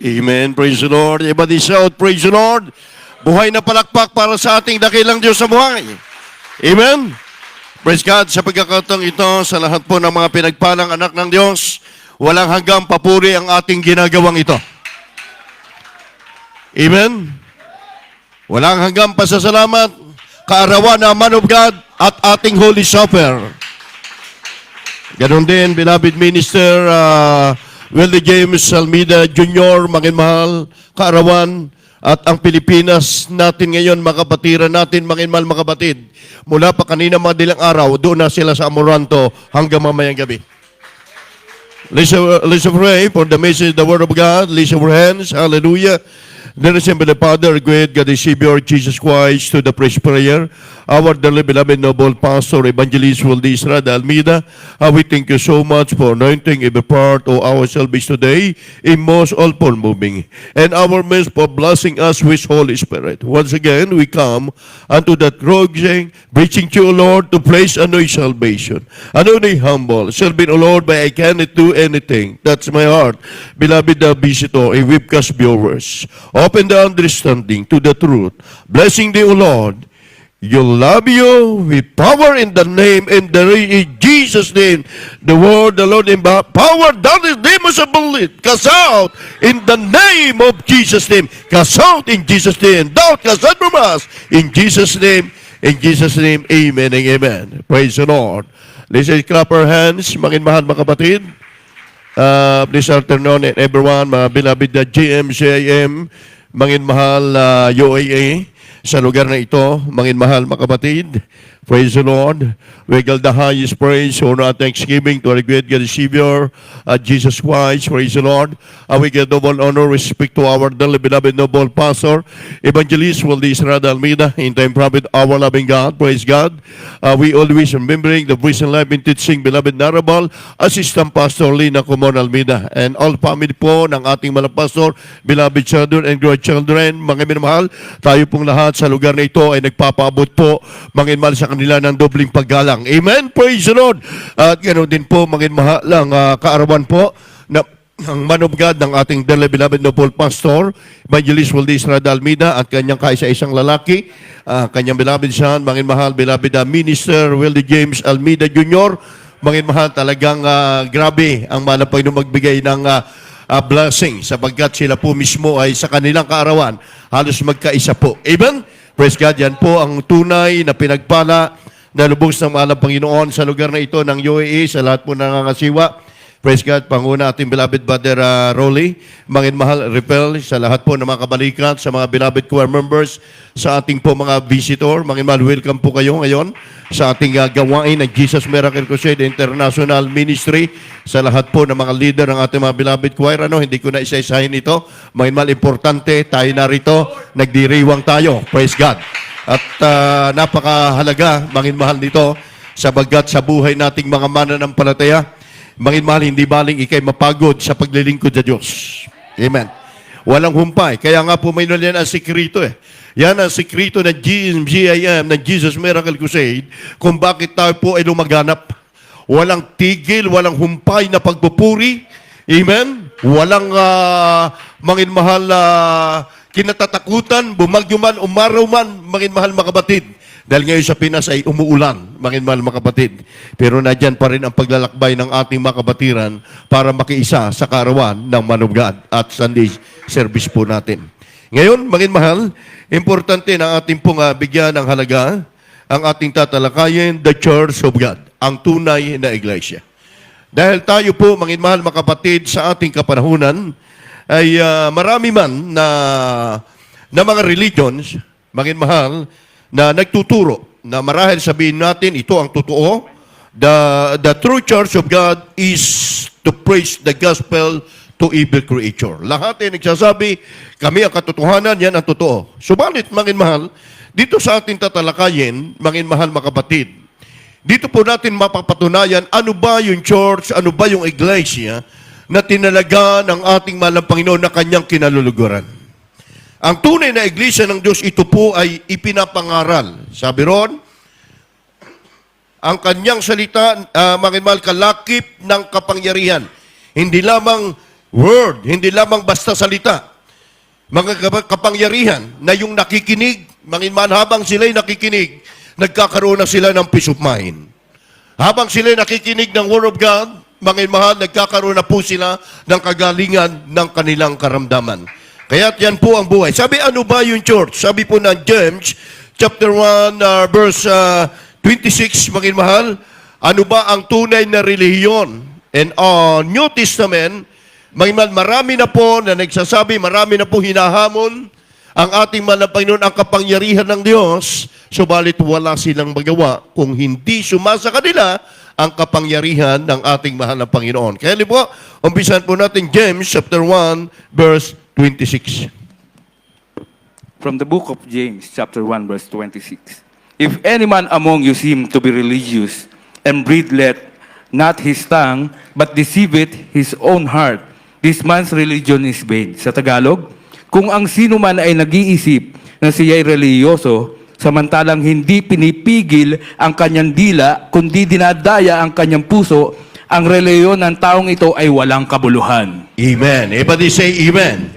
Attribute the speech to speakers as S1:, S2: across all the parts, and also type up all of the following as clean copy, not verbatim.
S1: Amen. Praise the Lord. Everybody shout, praise the Lord. Buhay na palakpak para sa ating dakilang Diyos sa buhay. Amen. Praise God. Sa pagkakataong ito, sa lahat po ng mga pinagpalang anak ng Diyos, walang hanggang papuri ang ating ginagawang ito. Amen. Walang hanggang pasasalamat, kaarawan na man of God at ating Holy Supper. Ganon din, beloved minister, Willie James Almeida Jr., mahal, kaarawan, at ang Pilipinas natin ngayon, mga kapatiran natin, mahal mga kapatid, mula pa kanina madaling araw, doon na sila sa Amoranto hanggang mamayang gabi. Let's pray for the message, the Word of God. Let's our hands. Hallelujah. Then assemble the Father, great God, the Savior, Jesus Christ, to the praise prayer. Our dearly beloved noble pastor, evangelist Wildes Rada Almeida, we thank you so much for anointing every part of our service today in most all-for moving, and our midst for blessing us with Holy Spirit. Once again, we come unto that rogue preaching to you, Lord, to praise and know salvation. And only humble, serving, O Lord, by I cannot do anything. That's my heart. Beloved visitor and webcast viewers, open the understanding to the truth. Blessing thee, O Lord. You love you with power in the name, in Jesus' name. The word, the Lord, in power, that is demonstrable. Cast out in the name of Jesus' name. Cast out in Jesus' name. Doubt cast out from us. In Jesus' name, amen and amen. Praise the Lord. Let's clap our hands, mga mahal mga kapatid. This afternoon, and everyone, mga beloved GM, CIM, mga mahal UAA, sa lugar na ito, mga mahal mga kapatid, praise the Lord. We give the highest praise, honor, and thanksgiving to our great God, Savior, Jesus Christ, praise the Lord. We give double honor, respect to our dearly beloved noble pastor, evangelist Wildes Rada Almeida, in time prophet, our loving God, praise God. We always remembering the voice and life in teaching, beloved Narabal, Assistant Pastor Lina Comon Almeida, and all family po ng ating mga pastor, beloved children and grandchildren, mga minamahal, tayo pong lahat sa lugar na ito ay nagpapaabot po, mga mahal, sa kanila ng dobling paggalang. Amen? Praise the Lord. At ganoon din po, mga mahal, lang kaarawan po na ang man of God ng ating dearly beloved noble pastor, evangelist Wildes Rada Almeida, at kanyang kaisa-isang lalaki, kanyang beloved son, mga mahal, beloved minister Willie James Almeida Jr., mga mahal, talagang grabe ang malapay na magbigay ng blessing, sapagkat sila po mismo ay sa kanilang kaarawan, halos magkaisa po. Amen? Praise God, yan po ang tunay na pinagpala na lubos ng mahal ng Panginoon sa lugar na ito ng UAE, sa lahat po nangangasiwa. Praise God, Panguna ating beloved Brother Rolly, mga mahal Repel, sa lahat po ng mga kabalikat, sa mga beloved choir members, sa ating po mga visitor, mga mahal, welcome po kayo ngayon sa ating gawain ng Jesus Miracle Crusade International Ministry, sa lahat po ng mga leader ng ating mga beloved choir. Hindi ko na isa-isahin ito, mga mahal, importante, tayo narito, nagdiriwang tayo, praise God. At napakahalaga, mga mahal, nito, sabagat sa buhay nating mga mananampalataya, mga mahal, hindi baling ikay mapagod sa paglilingkod sa Diyos. Amen. Walang humpay. Kaya nga po may yan ang sikrito eh. Yan ang sikrito ng GIM, ng Jesus Miracle Crusade, kung bakit tayo po ay lumaganap. Walang tigil, walang humpay na pagpupuri. Amen. Walang mga mahal kinatatakutan, bumagyo man, umaraw man, mga mahal mga kapatid. Dahil ngayon sa Pinas ay umuulan, mga mahal mga kapatid. Pero nadyan pa rin ang paglalakbay ng ating mga kapatiran para makiisa sa kaarawan ng Man of God at Sunday service po natin. Ngayon, mga mahal, importante na ating pong bigyan ng halaga ang ating tatalakayin, the Church of God, ang tunay na iglesia. Dahil tayo po, mga mahal mga kapatid, sa ating kapanahunan, ay marami man na mga religions, mga mahal, na nagtuturo, na marahil sabihin natin, ito ang totoo, the true Church of God is to preach the gospel to every creature. Lahat ay nagsasabi, kami ang katotohanan, yan ang totoo. Subalit, mga mahal, dito sa ating tatalakayin, mga mahal mga kapatid, dito po natin mapapatunayan ano ba yung church, ano ba yung iglesia na tinalaga ng ating mahal ng Panginoon na kanyang kinaluluguran. Ang tunay na iglesia ng Diyos, ito po ay ipinapangaral. Sabi ron, ang kanyang salita, mga mahal, kalakip ng kapangyarihan. Hindi lamang word, hindi lamang basta salita. Mga kapangyarihan na yung nakikinig, manginman habang sila'y nakikinig, nagkakaroon na sila ng peace of mind. Habang sila'y nakikinig ng Word of God, manginmahal, nagkakaroon na po sila ng kagalingan ng kanilang karamdaman. Kaya yan po ang buhay. Sabi, ano ba yung church? Sabi po ng James, chapter 1, verse 26, manginmahal, ano ba ang tunay na relihiyon? And on New Testament, marami na po na nagsasabi, marami na po hinahamon ang ating mahal na Panginoon, ang kapangyarihan ng Diyos, subalit wala silang magawa kung hindi sumasa kanila ang kapangyarihan ng ating mahal na Panginoon. Kaya po, umpisan po natin James chapter 1, verse 26.
S2: From the book of James, chapter 1, verse 26. If any man among you seem to be religious, and breathleth not his tongue, but deceiveth his own heart, this man's religion is vain. Sa Tagalog, kung ang sino man ay nag-iisip na siya'y reliyoso, samantalang hindi pinipigil ang kanyang dila, kundi dinadaya ang kanyang puso, ang reliyon ng taong ito ay walang kabuluhan.
S1: Amen. Everybody say amen.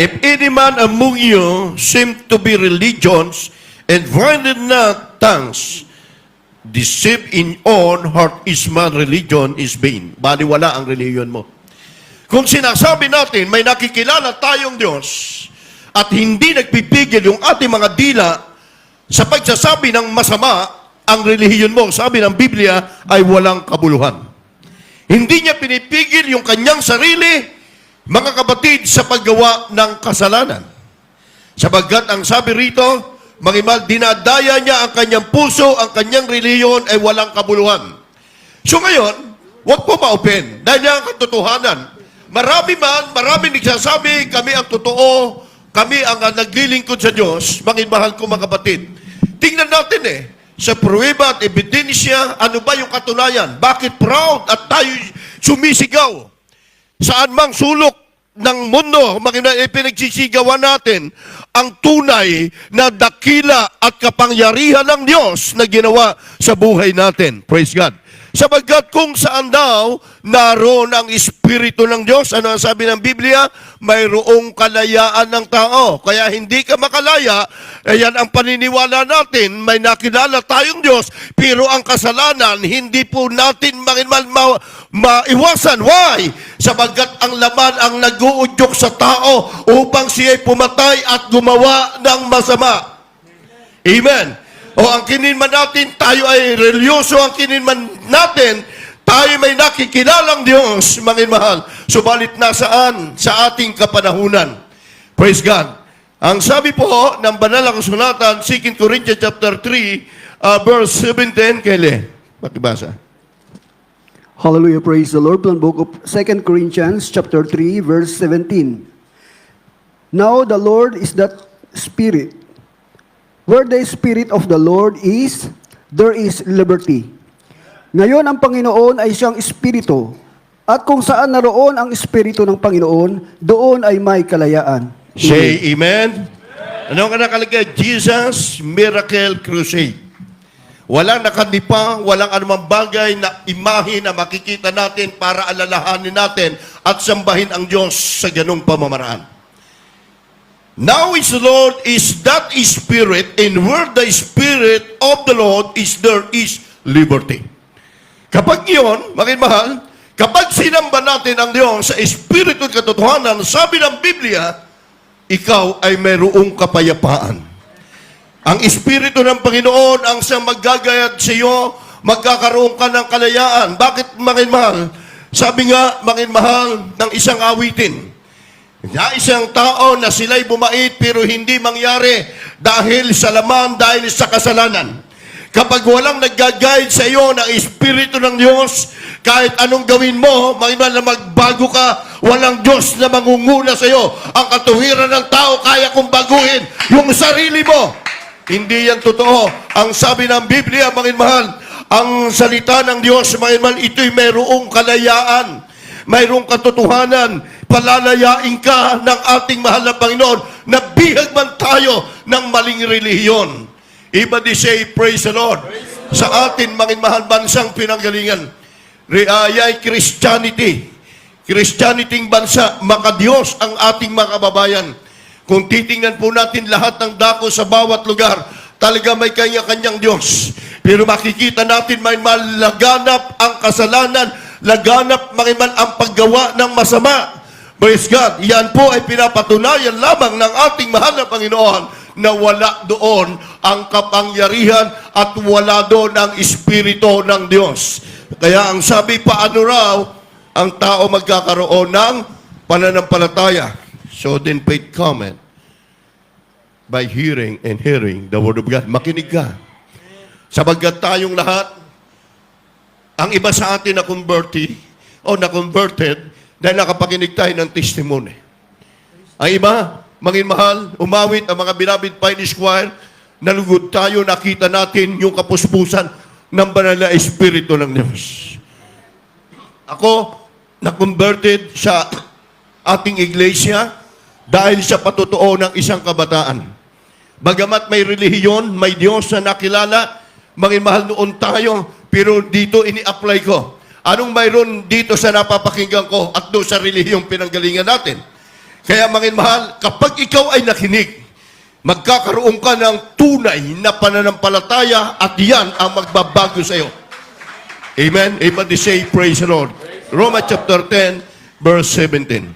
S1: If any man among you seem to be religious and findeth not tongues, deceive in own heart is man religion is vain. Baliwala ang reliyon mo. Kung sinasabi natin, may nakikilala tayong Diyos at hindi nagpipigil yung ating mga dila sa pagsasabi ng masama, ang relihiyon mo, sabi ng Biblia, ay walang kabuluhan. Hindi niya pinipigil yung kanyang sarili, mga kapatid, sa paggawa ng kasalanan. Sapagkat ang sabi rito, mangimal, dinadaya niya ang kanyang puso, ang kanyang relihiyon ay walang kabuluhan. So ngayon, huwag po ma-open, dahil yan ang katotohanan. Marami nagsasabi, kami ang totoo, kami ang naglilingkod sa Diyos, mahal ko mga kapatid. Tingnan natin sa pruweba at ebidensya, ano ba yung katunayan? Bakit proud at tayo sumisigaw? Saan mang sulok ng mundo, pinagsisigawan natin ang tunay na dakila at kapangyarihan ng Diyos na ginawa sa buhay natin. Praise God. Sapagkat kung saan daw naroon ang Espiritu ng Diyos, ano ang sabi ng Biblia? Mayroong kalayaan ng tao. Kaya hindi ka makalaya, yan ang paniniwala natin, may nakilala tayong Diyos, pero ang kasalanan, hindi po natin maiwasan. Why? Sapagkat ang laman ang nag-uudyok sa tao upang siya'y pumatay at gumawa ng masama. Amen. O ang kininman natin, tayo ay religyoso, ang kininman natin, tayo may nakikilalang Diyos, manginmahal. Subalit nasaan? Sa ating kapanahunan. Praise God. Ang sabi po ng banal na kasulatan, 2 Corinthians chapter 3, verse 17, Kele, pakibasa.
S3: Hallelujah, praise the Lord. From the book of 2 Corinthians chapter 3, verse 17. Now the Lord is that Spirit. Where the Spirit of the Lord is, there is liberty. Ngayon, ang Panginoon ay siyang Espiritu. At kung saan naroon ang Espiritu ng Panginoon, doon ay may kalayaan.
S1: Say amen. Ano ka nakalagay? Jesus Miracle Crusade. Walang nakadipa, walang anumang bagay na imahe na makikita natin para alalahanin natin at sambahin ang Diyos sa ganung pamamaraan. Now is the Lord is that Spirit, and where the Spirit of the Lord is, there is liberty. Kapag yun, mahal, kapag sinamba natin ang Diyos sa Espiritu at katotohanan, sabi ng Biblia, ikaw ay mayroong kapayapaan. Ang Espiritu ng Panginoon ang siyang maggagayad sa iyo, magkakaroon ka ng kalayaan. Bakit, mahal? Sabi nga, mahal, ng isang awitin, na isang tao na sila'y bumait pero hindi mangyari dahil sa laman, dahil sa kasalanan. Kapag walang nag-guide sa iyo ng Espiritu ng Diyos, kahit anong gawin mo, na magbago ka, walang Diyos na mangunguna sa iyo. Ang katuwiran ng tao, kaya kong baguhin yung sarili mo. Hindi yan totoo. Ang sabi ng Biblia, mahal, ang salita ng Diyos, mahal, ito'y mayroong kalayaan, mayroong katotohanan. Palalayain ka ng ating mahal na Panginoon na bihag man tayo ng maling relihiyon. Everybody say, praise the Lord. Sa atin, mahal bansang pinanggalingan, Christianity. Christianityng bansa, makadiyos ang ating mga kababayan. Kung titingnan po natin lahat ng dako sa bawat lugar, talaga may kanya-kanyang Diyos. Pero makikita natin may laganap ang kasalanan, laganap man ang paggawa ng masama. Praise God. Yan po ay pinapatunayan lamang ng ating mahal na Panginoon na wala doon ang kapangyarihan at wala doon ang Espiritu ng Diyos. Kaya ang sabi, paano raw ang tao magkakaroon ng pananampalataya? So then faith cometh by hearing and hearing the Word of God. Makinig ka. Sabagkat tayong lahat, ang iba sa atin na converted o na-converted dahil nakapakinig tayo ng testimony. Ang iba, mangin mahal, umawit ang mga beloved Pioneer Choir, nalugod tayo, nakita natin yung kapuspusan ng banal na Espiritu ng Diyos. Ako, na-converted sa ating iglesia dahil sa patotoo ng isang kabataan. Bagamat may relihiyon, may Diyos na nakilala, mangin mahal noon tayo, pero dito ini-apply ko. Anong mayroon dito sa napapakinggan ko at doon sa relihiyong pinanggalingan natin? Kaya mangin mahal, kapag ikaw ay nakinig, magkakaroon ka ng tunay na pananampalataya at yan ang magbabago sa iyo. Amen? Everybody say, praise the Lord. Romans chapter 10, verse 17.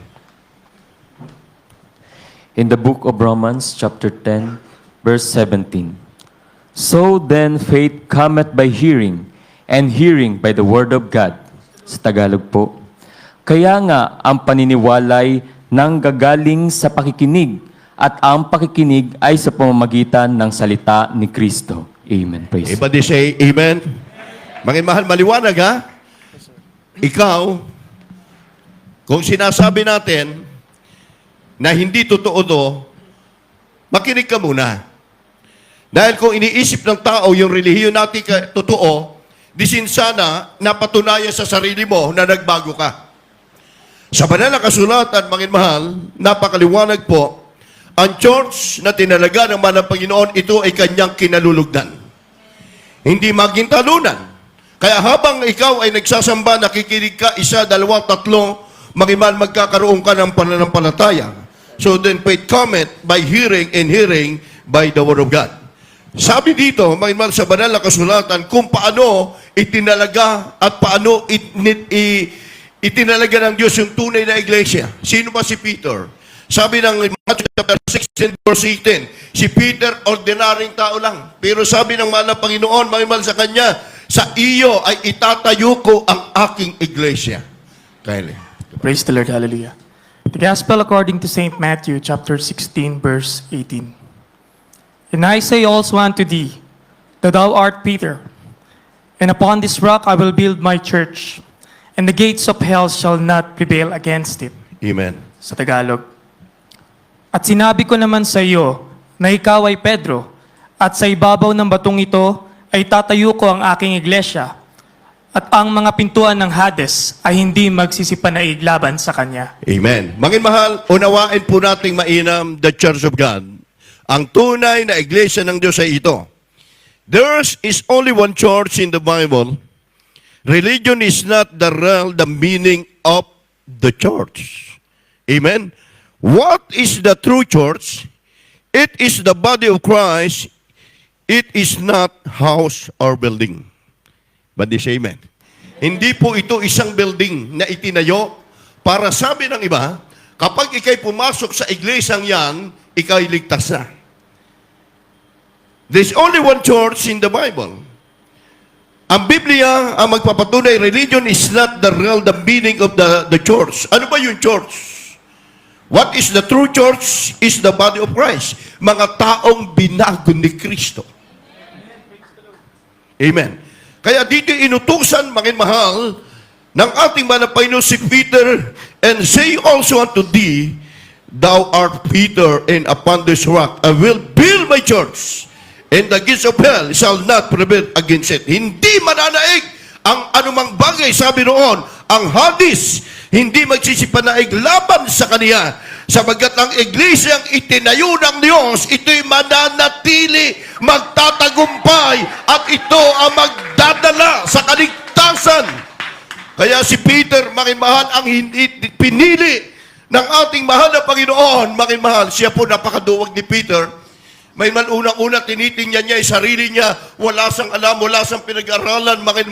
S4: In the book of Romans, chapter 10, verse 17. So then faith cometh by hearing, and hearing by the word of God. Sa Tagalog po. Kaya nga, ang paniniwalay nanggagaling sa pakikinig, at ang pakikinig ay sa pamamagitan ng salita ni Kristo. Amen. Praise.
S1: Everybody say, amen. Mangin mahal, maliwanag ha? Ikaw, kung sinasabi natin na hindi totoo to, makinig ka muna. Dahil kung iniisip ng tao yung relihiyon natin totoo, disin sana napatunayan sa sarili mo na nagbago ka. Sa banal na kasulatan, mangin mahal, napakaliwanag po, ang church na tinalaga ng mahal ng Panginoon, ito ay kanyang kinalulugdan. Hindi maging talunan. Kaya habang ikaw ay nagsasamba, nakikinig ka, isa, dalawa, tatlo, magiman magkakaroon ka ng pananampalataya. So then faith cometh by hearing and hearing by the Word of God. Sabi dito, magiman sa banal na kasulatan, kung paano itinalaga at paano itinalaga ng Diyos yung tunay na iglesia. Sino ba si Peter? Sabi ng Matthew chapter 16, verse 18, si Peter, ordinaryong tao lang. Pero sabi ng mahal na Panginoon, magiman sa kanya, sa iyo ay itatayo ko ang aking iglesia. Kylie.
S5: Praise the Lord. Hallelujah. The Gospel according to St. Matthew, chapter 16, verse 18. And I say also unto thee, that thou art Peter, and upon this rock I will build my church, and the gates of hell shall not prevail against it.
S1: Amen.
S5: Sa Tagalog. At sinabi ko naman sa iyo, na ikaw ay Pedro, at sa ibabaw ng batong ito, ay tatayo ko ang aking iglesia, at ang mga pintuan ng Hades ay hindi magsisipanaig laban sa kanya.
S1: Amen. Mangin mahal, unawain po nating mainam the Church of God. Ang tunay na iglesia ng Diyos ay ito. There is only one church in the Bible. Religion is not the real, the meaning of the church. Amen. What is the true church? It is the body of Christ. It is not house or building. But this amen. Hindi po ito isang building na itinayo para sabi ng iba, kapag ikay pumasok sa iglesang yan, ikay ligtas na. There's only one church in the Bible. Ang Biblia, ang magpapatunay, religion is not the real, the meaning of the church. Ano ba yung church? What is the true church is the body of Christ. Mga taong binago ni Kristo. Amen. Kaya dito inutusan, mangin mahal, ng ating Panginoon si Peter, and say also unto thee, thou art Peter, and upon this rock I will build my church, and the gates of hell shall not prevail against it. Hindi mananaig ang anumang bagay, sabi noon, ang Hades, hindi magsisipanaig laban sa kaniya, sabagat ang iglesyang itinayo ng Diyos, ito'y mananatili, magtatagumpay, at ito ang magdadala sa kaligtasan. Kaya si Peter, mga mahal, ang pinili ng ating mahal na Panginoon, mga mahal, siya po napakaduwag ni Peter. May man unang-una, tinitingnan niya yung sarili niya, wala sang alam, wala sang pinag-aralan, mga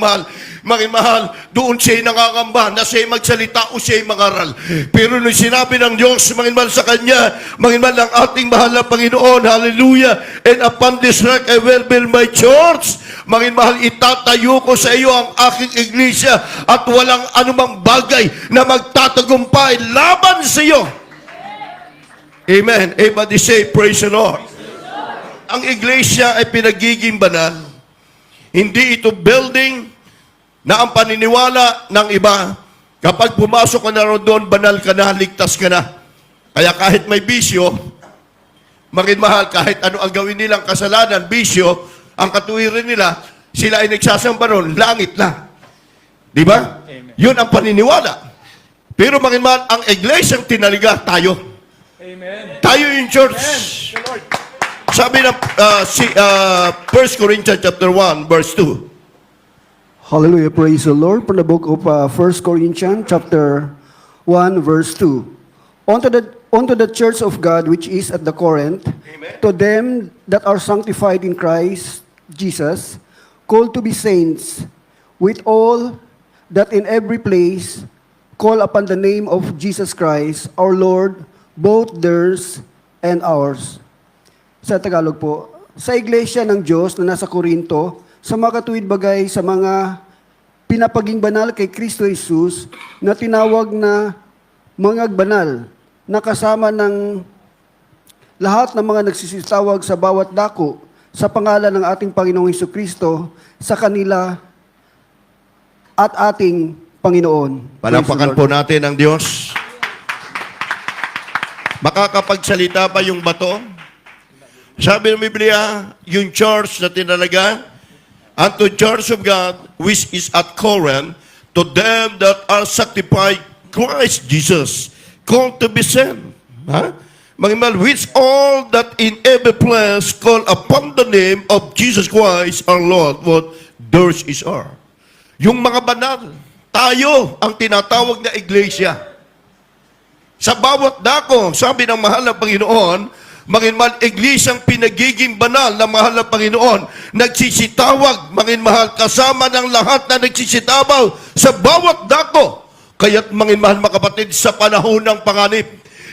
S1: mahal, doon siya nangangamba na siya magsalita o siya mangaral. Pero nung sinabi ng Diyos, mga mahal, sa kanya, mga mahal, ang ating mahal na Panginoon, hallelujah, and upon this rock I will build my church, mga mahal, itatayo ko sa iyo ang aking iglesia at walang anumang bagay na magtatagumpay laban sa iyo. Amen. Everybody say, praise the Lord. Ang iglesia ay pinagiging banal. Hindi ito building na ang paniniwala ng iba. Kapag pumasok ka na doon, banal ka na, ligtas ka na. Kaya kahit may bisyo, mahal, kahit ano ang gawin nilang kasalanan, bisyo, ang katuwiran nila, sila ay nagsasamba ron, langit lang. Di ba? Yun ang paniniwala. Pero mahal, ang iglesyang tinaliga, tayo.
S5: Amen.
S1: Tayo yung church. Sabi ng 1 Corinthians chapter 1, verse 2.
S3: Hallelujah, praise the Lord. From the book of 1 Corinthians chapter 1, verse 2. Unto the church of God which is at the Corinth,
S1: Amen.
S3: to them that are sanctified in Christ Jesus, called to be saints, with all that in every place call upon the name of Jesus Christ, our Lord, both theirs and ours. Sa Tagalog po, sa iglesia ng Diyos na nasa Korinto, sa mga katuwid bagay, sa mga pinapaging banal kay Kristo Jesus, na tinawag na mga banal, na kasama ng lahat ng mga nagsisitawag sa bawat dako, sa pangalan ng ating Panginoong Hesukristo, sa kanila at ating Panginoon.
S1: Palampakan
S3: Praise the
S1: po
S3: Lord.
S1: natin ang Diyos. Makakapagsalita ba yung bato? Sabi ng Biblia, yung church na tinalaga, unto church of God, which is at Corinth, to them that are sanctified Christ Jesus, called to be sent. Ha? Mga which all that in every place call upon the name of Jesus Christ, our Lord, what theirs is our. Yung mga banal, tayo ang tinatawag na iglesia. Sa bawat dako, sabi ng mahal na Panginoon, mahal, iglesyang pinagiging banal na mahal na Panginoon, nagsisitawag, mahal, kasama ng lahat na nagsisitabaw sa bawat dako. Kaya't mahal mga kapatid, sa panahon ng panganib,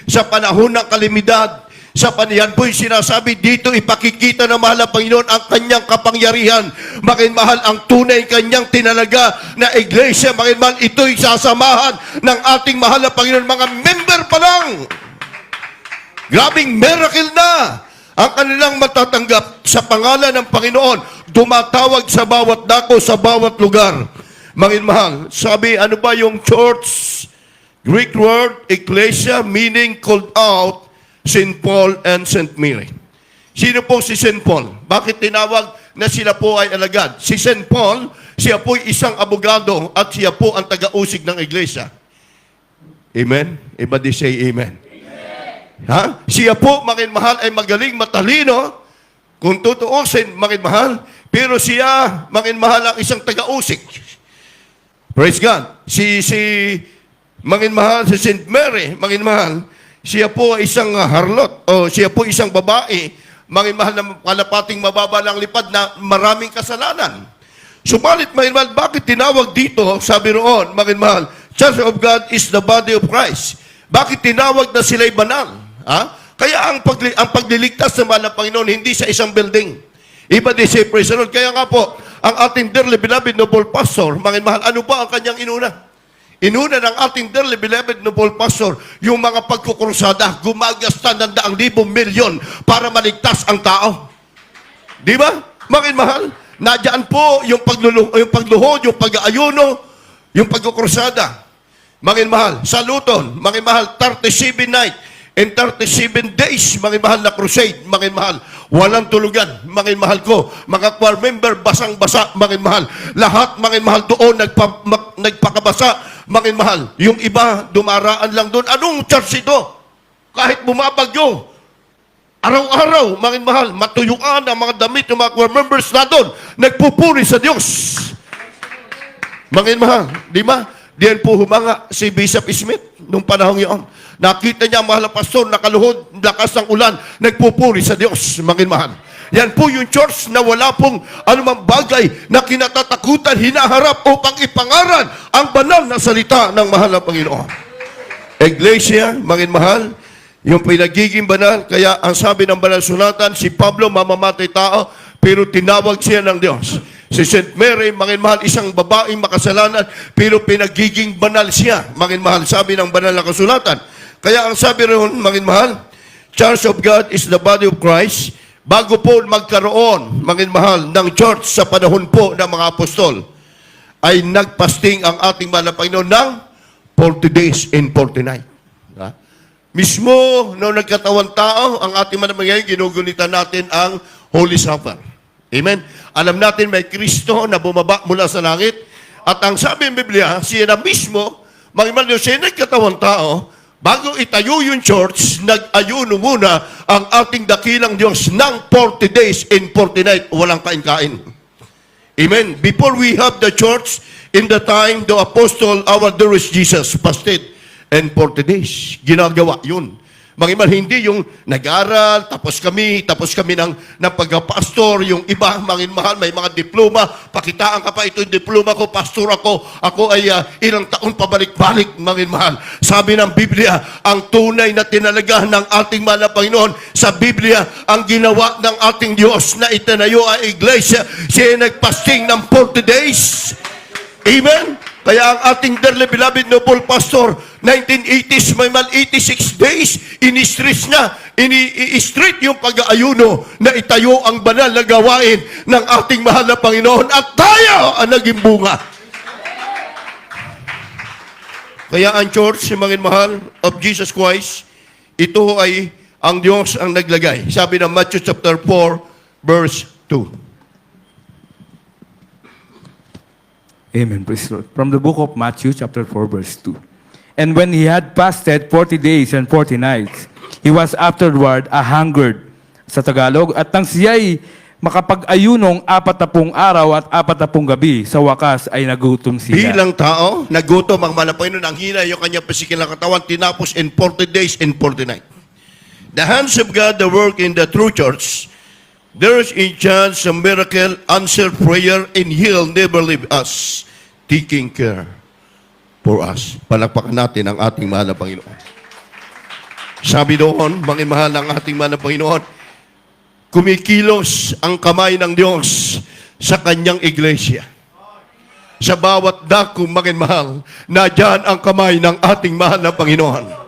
S1: sa panahon ng kalimidad, sa panihan po yung sinasabi, dito ipakikita ng mahal na Panginoon ang kanyang kapangyarihan. Mahal, ang tunay kanyang tinalaga na iglesia, mahal, ito'y sasamahan ng ating mahal na Panginoon. Mga member pa lang. Grabing miracle na ang kanilang matatanggap sa pangalan ng Panginoon. Dumatawag sa bawat dako, sa bawat lugar. Mahal, sabi, ano ba yung church? Greek word, ecclesia, meaning called out, St. Paul and St. Mary. Sino po si St. Paul? Bakit tinawag na sila po ay alagad? Si St. Paul, siya po ay isang abogado at siya po ang taga-usig ng iglesia. Amen? Everybody say amen. Ha? Siya po, mahal, ay magaling, matalino, kung tutuusin, mahal, pero siya, mahal, ang isang taga-usik. Praise God. Si mahal, si St. Mary, mahal, siya po ay isang harlot, o siya po isang babae, mahal na kalapating mababa ng lipad na maraming kasalanan. Subalit, mahal, bakit tinawag dito, sabi roon, mahal, Church of God is the body of Christ. Bakit tinawag na sila'y banal? Ha? Kaya ang pagliligtas ng mahal na Panginoon, hindi sa isang building. Iba din say, praise the Lord. Kaya nga po, ang ating dearly beloved noble pastor, mahal, ano ba ang kanyang inuna? Inuna ng ating dearly beloved noble pastor, yung mga pagkukursada, gumagasta ng 100,000 milyon para maligtas ang tao. Di ba? Mahal, nadyan po yung pagluhod, yung pag-aayuno, yung pagkukursada. Mahal, sa Luton, mahal, 37 night and 37 days, mahal na crusade, mahal, walang tulugan, mahal ko, mga choir member, basang-basa, mahal, lahat, mahal, doon, nagpakabasa, mahal, yung iba, dumaraan lang doon. Anong church ito? Kahit bumabagyo, araw-araw, mahal, matuyuan ang mga damit ng mga choir members na doon, nagpupuri sa Diyos. Mahal, di ba? Diyan po humanga si Bishop Smith nung panahon yun. Nakita niya ang mahal na pastor, nakaluhod, lakas ng ulan, nagpupuri sa Diyos, mahal. Yan po yung church na wala pong anumang bagay na kinatatakutan, hinaharap upang ipangaral ang banal na salita ng mahal na Panginoon. Iglesia, mahal, yung pinagiging banal, kaya ang sabi ng banal sulatan, si Pablo mamamatay tao, pero tinawag siya ng Diyos. Si St. Mary, mahal, isang babaeng makasalanan, pero pinagiging banal siya. Mahal, sabi ng banal na kasulatan. Kaya ang sabi rin, mahal, Church of God is the body of Christ. Bago po magkaroon, mahal, ng church sa panahon po ng mga apostol, ay nagpasting ang ating mahal na Panginoon ng 40 days and 40 nights. Mismo, noong nagkatawang tao, ang ating mahal na Panginoon, ginugunitan natin ang Holy Supper. Amen? Alam natin may Kristo na bumaba mula sa langit. At ang sabi ng Biblia, siya na mismo, mahal, siya nagkatawang tao, bago itayo yung church, nag-ayuno muna ang ating dakilang Diyos ng 40 days and 40 nights, walang kain-kain. Amen. Before we have the church, in the time the apostle, our dearest Jesus, fasted and 40 days. Ginagawa yun. Mangiman, hindi yung nag-aral, tapos kami ng pagka-pastor, yung iba, mahal, may mga diploma, pakitaan ka pa, ito yung diploma ko, pastor ako ay ilang taon pabalik-balik, mahal. Sabi ng Biblia, ang tunay na tinalaga ng ating mahal na Panginoon, sa Biblia, ang ginawa ng ating Diyos na itinayo ay iglesia, siya nagpasting ng 40 days. Amen? Kaya ang ating dearly beloved noble pastor, 1980s, may 86 days, ini-stress niya, ini-street yung pag-aayuno na itayo ang banal na gawain ng ating mahal na Panginoon at tayo ang naging bunga. Kaya ang church, mga mahal of Jesus Christ, ito ay ang Diyos ang naglagay. Sabi ng Matthew chapter 4, verse 2.
S2: Amen. Praise the Lord. From the book of Matthew, chapter 4, verse 2. And when he had fasted 40 days and 40 nights, he was afterward a-hungered sa Tagalog, at nang siya'y makapag-ayunong 40 araw at 40 gabi, sa wakas ay nagutom siya.
S1: Bilang tao, nagutom ang malapay nun, ang hina yung kanyang pisikil na katawan, tinapos in 40 days and 40 nights. The hands of God, the work in the true church, there is a chance, a miracle, answer prayer, and He'll never leave us, taking care for us. Palakpakan natin ang ating mahal na Panginoon. Sabi doon, mga mahal ng ating mahal na Panginoon, kumikilos ang kamay ng Diyos sa kanyang iglesia. Sa bawat dako, mga mahal, na dyan ang kamay ng ating mahal na Panginoon.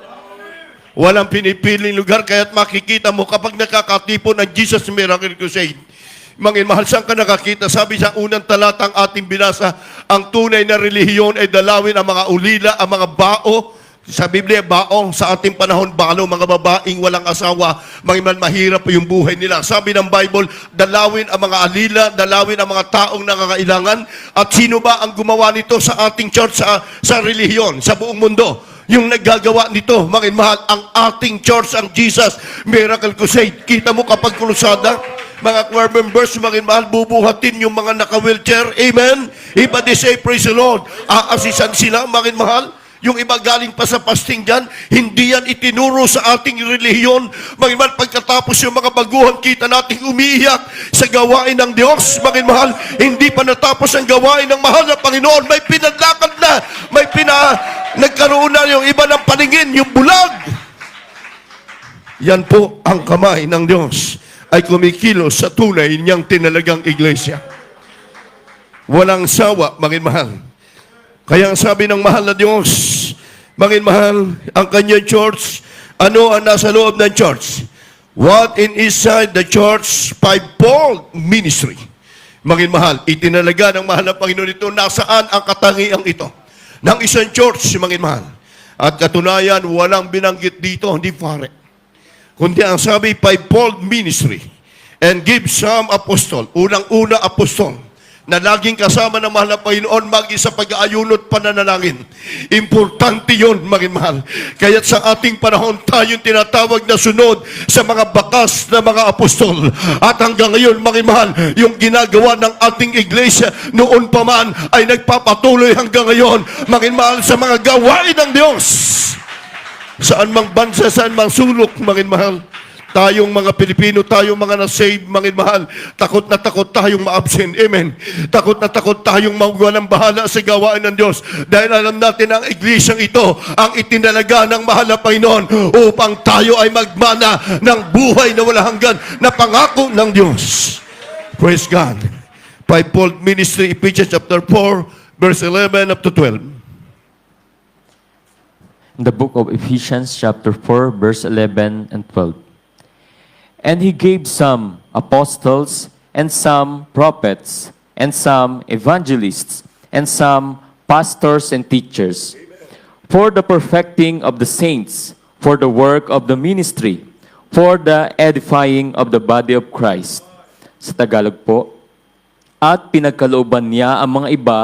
S1: Walang pinipiling lugar, kaya't makikita mo kapag nakakatipon ang Jesus Miracle Crusade. Mga mahal, saan ka nakakita? Sabi sa unang talatang ating binasa, ang tunay na relihiyon ay dalawin ang mga ulila, ang mga bao. Sa Biblia, baong sa ating panahon, balo, mga babaeng walang asawa, mga mahirap yung buhay nila. Sabi ng Bible, dalawin ang mga alila, dalawin ang mga taong nangangailangan. At sino ba ang gumawa nito sa ating church, sa relihiyon, sa buong mundo? Yung naggagawa nito, mga mahal, ang ating church, ang Jesus Miracle Crusade. Kita mo kapag krusada, mga choir members, mga mahal, bubuhatin yung mga naka-wheelchair. Amen? Iba they say, praise the Lord. Aasisan sila, mga mahal. Yung iba galing pa sa fasting dyan, hindi yan itinuro sa ating relihiyon. Mga mahal, pagkatapos yung mga baguhan, kita nating umiiyak sa gawain ng Diyos. Mga mahal, hindi pa natapos ang gawain ng mahal na Panginoon. May pinadlakad na, nagkaroon na yung iba ng paningin, yung bulag. Yan po ang kamay ng Diyos ay kumikilos sa tunay niyang tinalagang iglesia. Walang sawa, mga mahal. Kaya ang sabi ng mahal na Diyos, mga mahal, ang kanyang church, ano ang nasa loob ng church? What in inside the church, fivefold ministry. Mga mahal, itinalaga ng mahal na Panginoon ito, nasaan ang katangiang ito ng isang church, mga mahal. At katunayan, walang binanggit dito, hindi pare. Kundi ang sabi, fivefold ministry. And give some apostle, unang-una apostol, na laging kasama ng mahal na Panginoon magi sa pag-aayunot pananalangin. Importante yun, mga mahal. Kaya't sa ating panahon, tayong tinatawag na sunod sa mga bakas na mga apostol. At hanggang ngayon, mga mahal, yung ginagawa ng ating iglesia noon pa man ay nagpapatuloy hanggang ngayon, mga mahal, sa mga gawain ng Diyos. Saan mang bansa, saan mang sulok, mga mahal. Tayong mga Pilipino, tayong mga na-save, mga mahal, takot na takot tayong ma-absent. Amen. Takot na takot tayong mawalang bahala sa gawain ng Diyos. Dahil alam natin ang iglesyang ito, ang itinalaga ng mahal na Panginoon upang tayo ay magmana ng buhay na wala hanggan na pangako ng Diyos. Praise God. Fivefold Ministry, Ephesians chapter 4, verse 11 up to 12.
S4: In the book of Ephesians chapter 4, verse 11 and 12. And he gave some apostles, and some prophets, and some evangelists, and some pastors and teachers, for the perfecting of the saints, for the work of the ministry, for the edifying of the body of Christ. Sa Tagalog po, at pinagkalooban niya ang mga iba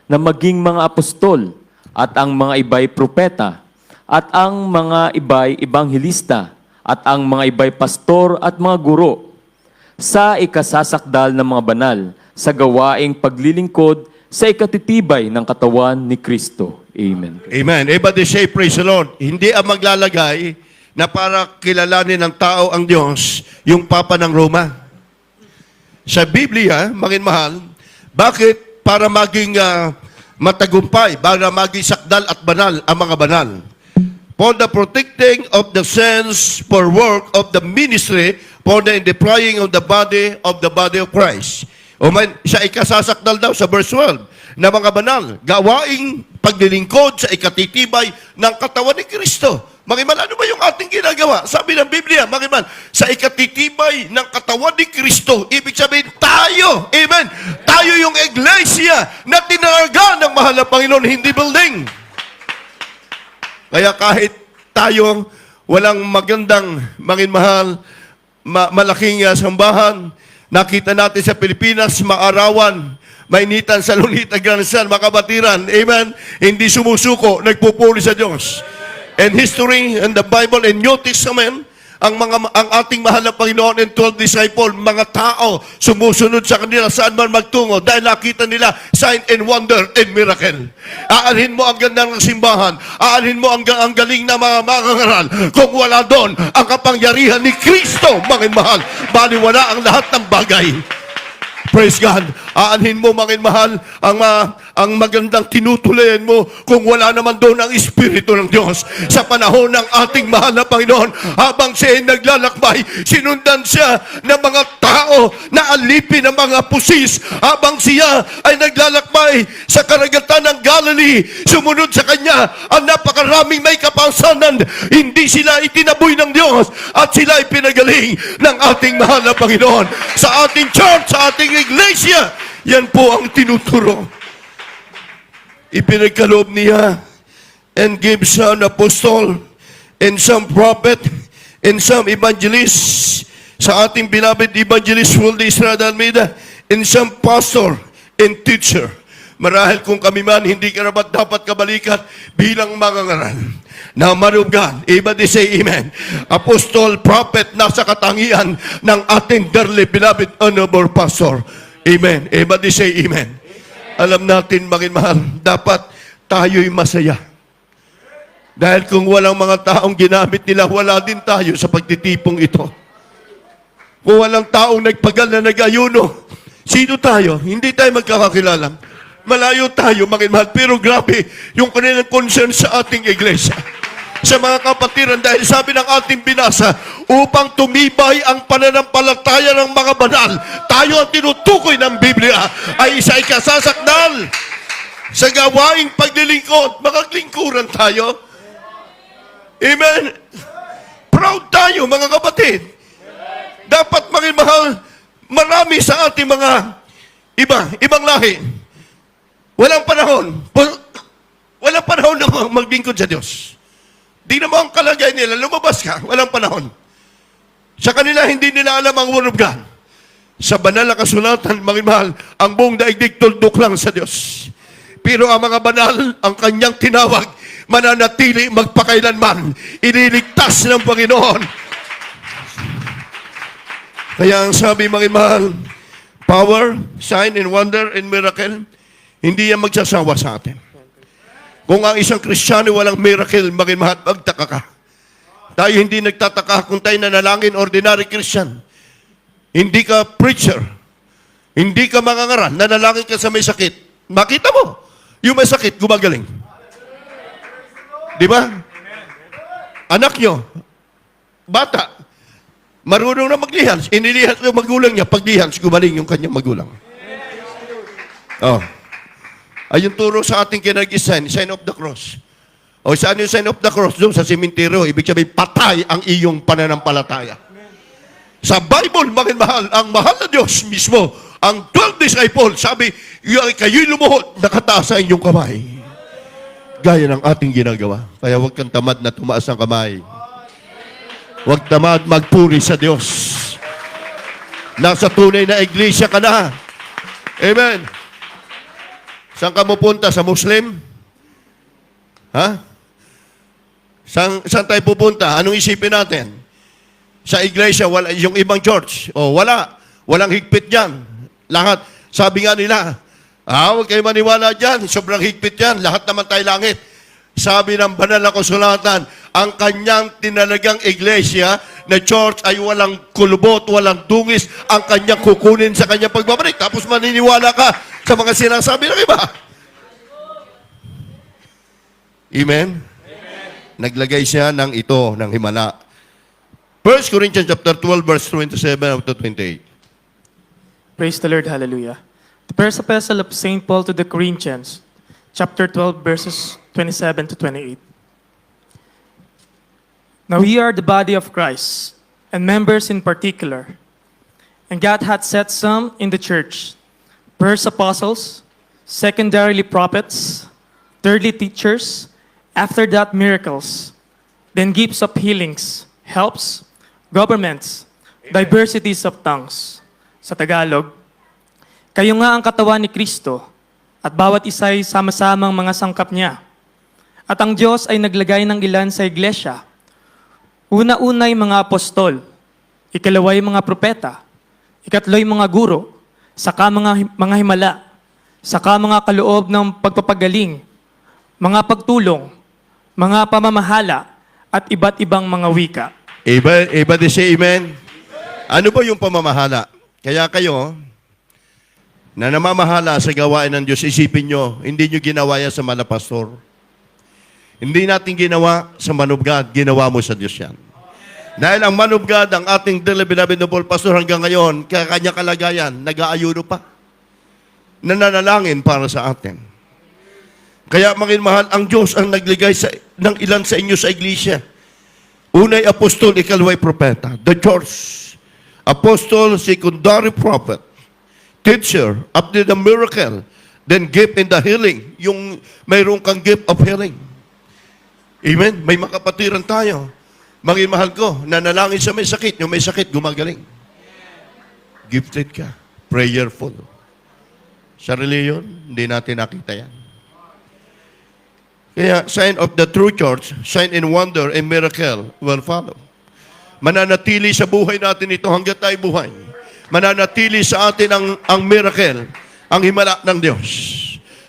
S4: na maging mga apostol, at ang mga iba'y propeta, at ang mga iba'y ebanghelista, at ang mga iba'y pastor at mga guro, sa ikasasakdal ng mga banal, sa gawaing paglilingkod, sa ikatitibay ng katawan ni Kristo. Amen.
S1: Amen. Everybody say, praise the Lord. Hindi ang maglalagay na para kilalanin ng tao ang Diyos, yung Papa ng Roma. Sa Biblia, mga mahal, bakit para maging matagumpay, para maging sakdal at banal ang mga banal? For the protecting of the saints, for work of the ministry, for the edifying of the body of Christ. O man, siya ikasasakdal daw sa verse 12 na mga banal, gawaing paglilingkod sa ikatitibay ng katawan ni Kristo. Makiman, ano ba yung ating ginagawa? Sabi ng Biblia, makiman, sa ikatitibay ng katawan ni Kristo, ibig sabihin tayo, amen, tayo yung iglesia na tinaraga ng mahal na Panginoon, hindi building. Kaya kahit tayong walang magandang, mahal, malaking sambahan, nakita natin sa Pilipinas, maarawan, mainitan sa Lunita, Gransan, makabatiran, amen, hindi sumusuko, nagpupuri sa Diyos. And history and the Bible and New Testament, ang ating mahal na Panginoon and 12 disciples, mga tao, sumusunod sa kanila saan man magtungo dahil nakita nila sign and wonder and miracle. Aanhin mo ang ganda ng simbahan, aanhin mo ang galing na mga mangangaral, kung wala doon ang kapangyarihan ni Kristo, mga mahal, baliwala ang lahat ng bagay. Praise God. Aanhin mo, mga mahal, ang magandang tinutuloyan mo kung wala naman doon ang Espiritu ng Diyos. Sa panahon ng ating mahal na Panginoon, habang siya ay naglalakbay, sinundan siya ng mga tao na alipin ng mga pusis. Habang siya ay naglalakbay sa karagatan ng Galilee, sumunod sa kanya ang napakaraming may kapansanan. Hindi sila itinaboy ng Diyos at sila ay pinagaling ng ating mahal na Panginoon. Sa ating church, sa ating iglesia, yan po ang tinuturo. Ipinagkaloob niya and gave some apostle and some prophet and some evangelists, sa ating binabit evangelist Fuldy Estrada Almeida, and some pastor and teacher. Marahil kung kami man hindi karapat dapat kabalikat bilang mangangaral. Now, man of God, everybody say amen. Apostol, prophet, nasa katangian ng ating dearly beloved honorable pastor. Amen. Everybody say amen. Alam natin, mga mahal, dapat tayo'y masaya. Dahil kung walang mga taong ginamit nila, wala din tayo sa pagtitipong ito. Kung walang taong nagpagal na nag-ayuno, sino tayo? Hindi tayo magkakakilala. Malayo tayo, mga mahal, pero grabe yung kanilang concern sa ating iglesia. Sa mga kapatiran, dahil sabi ng ating binasa, upang tumibay ang pananampalataya ng mga banal, tayo ang tinutukoy ng Biblia ay isa ikasasakdal sa gawaing paglilingkod. Makaglingkuran tayo. Amen. Proud tayo, mga kapatid. Dapat, mga mahal, marami sa ating mga ibang lahi. Walang panahon na maglingkod sa Diyos. Di na mo ang kalagay nila, lumabas ka, walang panahon. Sa kanila, hindi nila alam ang Word of God. Sa banal na kasulatan, mga mahal, ang buong daigdig tuldok lang sa Diyos. Pero ang mga banal, ang kanyang tinawag, mananatili magpakailanman. Iniligtas ng Panginoon. Kaya ang sabi, mga mahal, power, sign, and wonder, and miracle, hindi yan magsasawa sa atin. Kung ang isang Kristiyano walang miracle, mga mahal, magtaka ka. Tayo hindi nagtataka kung tayo nanalangin, ordinary Christian. Hindi ka preacher. Hindi ka mangangaral. Nanalangin ka sa may sakit. Makita mo, yung may sakit, gumagaling. Di ba? Anak nyo, bata, marunong na maglihans. Inilihans yung magulang niya. Paglihans, gumaling yung kanyang magulang. Oh. Ay yung turo sa ating kinag-sign, sign of the cross. O saan yung sign of the cross? Doon sa simenteryo. Ibig sabihin, patay ang iyong pananampalataya. Sa Bible, mahal, ang mahal na Diyos mismo, ang 12 disciples, sabi, kayo'y lumuhod, nakataas sa inyong kamay. Gaya ng ating ginagawa. Kaya huwag kang tamad na tumaas ang kamay. Huwag tamad magpuri sa Diyos. Nasa tunay na iglesia ka na. Amen. Saan ka pupunta? Sa Muslim? Ha? Saan tayo pupunta? Anong isipin natin? Sa iglesia, wala, yung ibang church, wala. Walang higpit dyan. Lahat. Sabi nga nila, huwag kayo maniwala dyan. Sobrang higpit yan. Lahat naman tayo langit. Sabi ng banal na kasulatan, ang kanyang tinalagang iglesia na church ay walang kulubot, walang dungis, ang kanyang kukunin sa kanyang pagbabalik. Tapos maniniwala ka sa mga sinasabi ng iba. Amen? Naglagay siya ng ito, ng himala. 1 Corinthians chapter 12, verse 27 up to 28.
S5: Praise the Lord, hallelujah. The first epistle of St. Paul to the Corinthians, chapter 12, verses 27 to 28. Now we are the body of Christ, and members in particular. And God hath set some in the church, first apostles, secondarily prophets, thirdly teachers, after that miracles, then gifts of healings, helps, governments, diversities of tongues. Sa Tagalog, kayo nga ang katawan ni Kristo at bawat isa ay sama-samang mga sangkap niya. At ang Diyos ay naglagay ng ilan sa iglesia. Una-unay mga apostol, ikalaway mga propeta, ikatloy mga guro, saka mga himala, saka mga kaloob ng pagpapagaling, mga pagtulong, mga pamamahala, at iba't ibang mga wika.
S1: Iba di say amen? Ano ba yung pamamahala? Kaya kayo, na namamahala sa gawain ng Diyos, isipin nyo, hindi nyo ginawa yan sa malapastor. Hindi natin ginawa sa man of God, ginawa mo sa Diyos yan. Dahil ang man of God, ang ating dearly beloved noble pastor hanggang ngayon, kaya kanya kalagayan, nag-aayuno pa. Nananalangin para sa atin. Kaya mga mahal, ang Diyos ang nagligay ng ilan sa inyo sa iglesia. Unay apostol, ikalaway propeta. The church. Apostle, secondary prophet. Teacher, after the miracle. Then gift in the healing. Yung mayroon kang gift of healing. Amen? May makapatiran tayo. Mga mahal ko, nanalangin sa may sakit. Yung may sakit, gumagaling. Gifted ka. Prayerful. Sa reliyon, hindi natin nakita yan. Kaya, sign of the true church, sign and wonder and miracle will follow. Mananatili sa buhay natin ito hanggang tayo buhay. Mananatili sa atin ang miracle, ang himala ng Diyos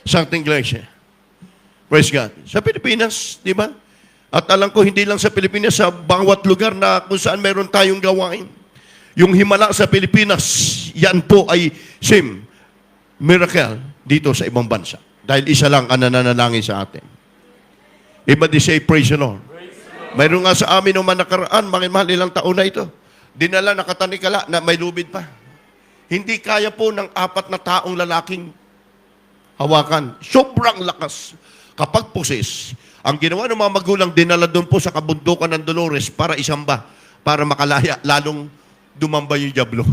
S1: sa ating iglesia. Praise God. Sa Pilipinas, di ba? At alam ko, hindi lang sa Pilipinas, sa bawat lugar na kung saan meron tayong gawain. Yung himala sa Pilipinas, yan po ay miracle dito sa ibang bansa. Dahil isa lang ang nananalangin sa atin. Iba di say, praise the Lord. Mayroon nga sa amin naman nakaraan, mga mahal, ilang taon na ito. Dinala, nakatanikala, na may lubid pa. Hindi kaya po ng 4 na taong lalaking hawakan. Sobrang lakas. Kapag pusis, ang ginawa ng mga magulang, dinala doon po sa kabundukan ng Dolores para isamba, para makalaya, lalong dumamba yung diablo.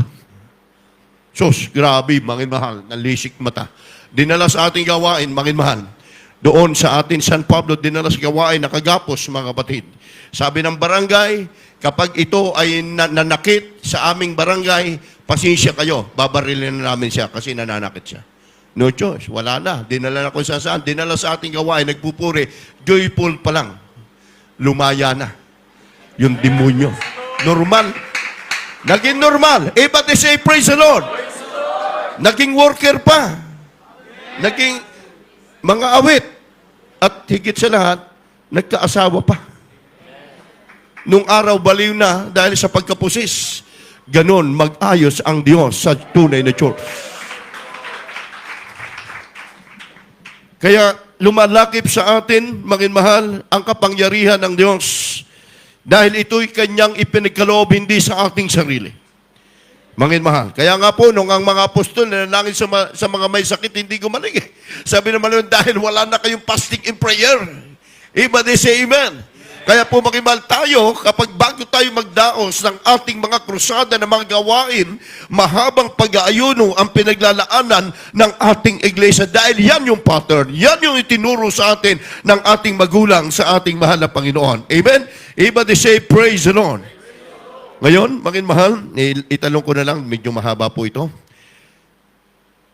S1: Sus, grabe, mga mahal, nalisik mata. Dinala sa ating gawain, mga mahal. Doon sa atin, San Pablo, dinala sa gawain, nakagapos, mga kapatid. Sabi ng barangay, kapag ito ay nanakit sa aming barangay, pasensya kayo, babarilin na namin siya kasi nananakit siya. No choice, wala na. Dinala na kung saan. Dinala sa ating gawain, nagpupuri. Joyful pa lang. Lumaya na. Yung demonyo. Normal. Naging normal. But they say, praise the Lord. Naging worker pa. Naging mga awit. At higit sa lahat, nagkaasawa pa. Nung araw, baliw na dahil sa pagkapusis. Ganon, mag-ayos ang Diyos sa tunay na church. Kaya lumalakip sa atin, mahal, ang kapangyarihan ng Diyos dahil ito'y kanyang ipinagkaloob hindi sa ating sarili. Mahal. Kaya nga po, nung ang mga apostol nanalangin sa mga may sakit, hindi gumaling. Sabi naman, dahil wala na kayong fasting and prayer. Iba they say amen. Kaya po mahal tayo, kapag bago tayo magdaos ng ating mga krusada na mga gawain, mahabang pag-aayuno ang pinaglalaanan ng ating iglesia. Dahil yan yung pattern, yan yung itinuro sa atin ng ating magulang sa ating mahal na Panginoon. Amen? Iba they say, praise the Lord. Ngayon, mahal, itanong ko na lang, medyo mahaba po ito.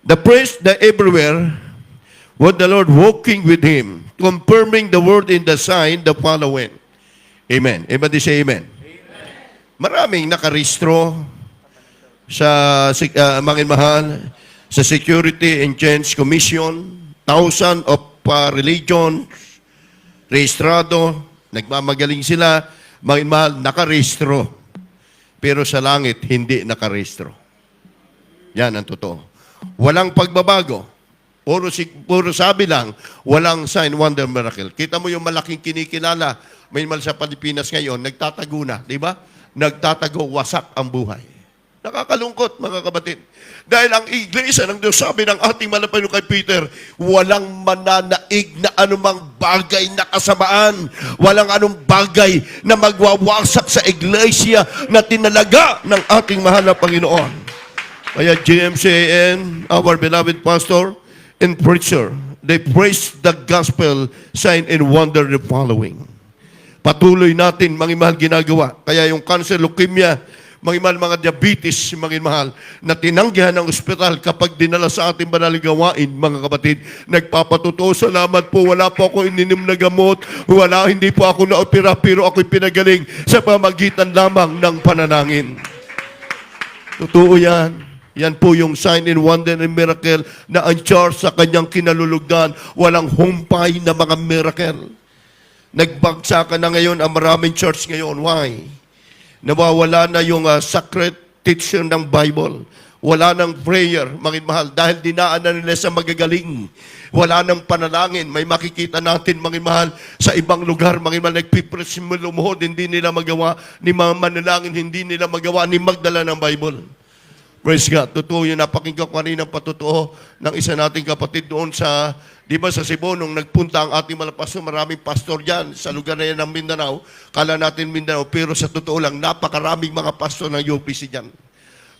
S1: The praise the everywhere, what the Lord walking with him, confirming the word in the sign, the following. Amen. Everybody say amen. Maraming nakarehistro sa mahal sa Security and Exchange Commission, thousands of religions, rehistrado, nagmamagaling sila, mahal, nakarehistro. Pero sa langit, hindi nakarehistro. Yan ang totoo. Walang pagbabago. Puro sabi lang, walang sign, wonder, miracle. Kita mo yung malaking kinikilala, may mal sa Pilipinas ngayon, nagtatago na, di ba? Nagtatago, wasak ang buhay. Nakakalungkot, mga kapatid. Dahil ang iglesia ng Diyos, sabi ng ating malapay kay Peter, walang mananaig na anumang bagay na kasamaan, walang anong bagay na magwawasak sa iglesia na tinalaga ng ating mahal na Panginoon. Kaya GMCAN, our beloved pastor and preacher, they praise the gospel, sign and wonder the following. Patuloy natin, mahal, ginagawa. Kaya yung cancer, leukemia, mahal, mga diabetes, mahal, na tinanggihan ng ospital kapag dinala sa ating banaling gawain, mga kapatid, nagpapatotoo, salamat po, wala po ako ininom na gamot, hindi po ako naopera, pero ako'y pinagaling sa pamagitan lamang ng pananangin. Totoo yan. Yan po yung sign and wonder and miracle na ang charge sa kanyang kinalulugdan, walang humpay na mga miracle. Nagbagsakan na ngayon ang maraming church ngayon. Why? Nawawala na yung sacred teaching ng Bible. Wala nang prayer, mahal, dahil dinaan na nila sa magagaling. Wala nang panalangin. May makikita natin, mahal, sa ibang lugar, mahal, nagpipreach mo lumuhod, hindi nila magawa, ni mga manalangin, hindi nila magawa, ni magdala ng Bible. Praise God. Totoo yun. Napakinggan ko kanina ng patotoo ng isa nating kapatid doon sa, di ba sa Cebu, nung nagpunta ang ating mga pastor, maraming pastor dyan sa lugar na yan ng Mindanao. Kala natin Mindanao, pero sa totoo lang, napakaraming mga pastor ng UPC dyan.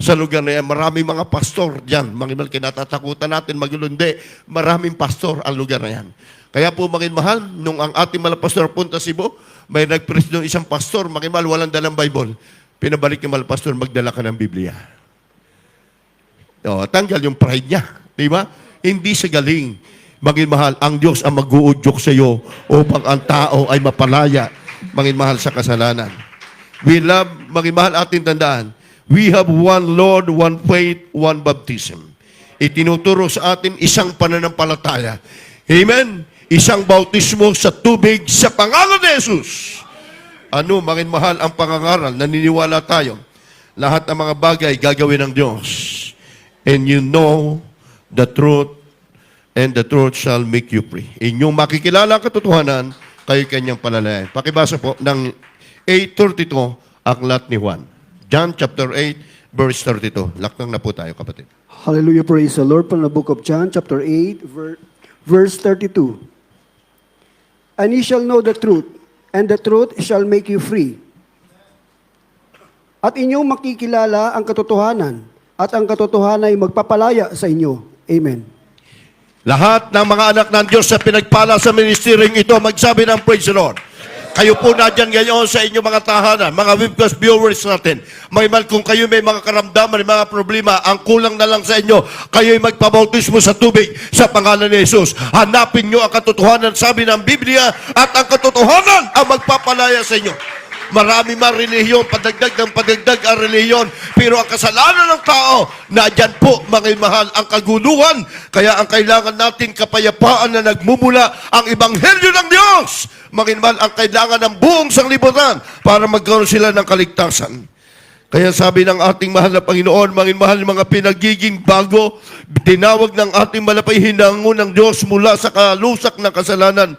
S1: Sa lugar na yan, maraming mga pastor dyan. Mga kinatatakutan natin, magulundi. Maraming pastor ang lugar na yan. Kaya po, mahal, nung ang ating mga pastor punta Cebu, may nag-preach doon isang pastor, mahal, walang dalang Bible. Pinabalik yung mga pastor, magdala ka ng Biblia. Tanggal yung pride niya. Di ba? Hindi sa galing. Mahal, ang Diyos ang mag-uudyok sa iyo upang ang tao ay mapalaya, mahal, sa kasalanan. We love, mahal, ating tandaan, we have one Lord, one faith, one baptism. Itinuturo sa atin isang pananampalataya. Amen? Isang bautismo sa tubig sa pangalan ni Jesus. Ano, mahal, ang pangangaral, naniniwala tayo. Lahat ng mga bagay gagawin ng Diyos. And you know the truth, and the truth shall make you free. Inyong makikilala ang katotohanan, kayo kanyang palalayan. Pakibasa po ng 8:32, aklat ni Juan. John chapter 8, verse 32. Lakang na po tayo, kapatid.
S3: Hallelujah, praise the Lord. From the book of John, chapter 8, verse 32. And ye shall know the truth, and the truth shall make you free. At inyong makikilala ang katotohanan, at ang katotohanan ay magpapalaya sa inyo. Amen.
S1: Lahat ng mga anak ng Diyos sa pinagpala sa ministeryong ito, magsabi ng praise the Lord. Kayo po na dyan ngayon sa inyong mga tahanan, mga webcast viewers natin. Mayman kung kayo may mga karamdaman, mga problema, ang kulang na lang sa inyo, kayo'y magpabautismo sa tubig sa pangalan ni Jesus. Hanapin nyo ang katotohanan, sabi ng Biblia, at ang katotohanan ang magpapalaya sa inyo. Marami man relihiyon, padagdag ng padagdag ang relihiyon, pero ang kasalanan ng tao, nadyan po, mga mahal, ang kaguluhan. Kaya ang kailangan natin kapayapaan na nagmumula ang Ebanghelyo ng Diyos. Mga mahal, ang kailangan ng buong sanglibutan para magkaroon sila ng kaligtasan. Kaya sabi ng ating mahal na Panginoon, mga mahal, mga pinagiging bago, tinawag ng ating malapay hinango ng Diyos mula sa kalusak ng kasalanan.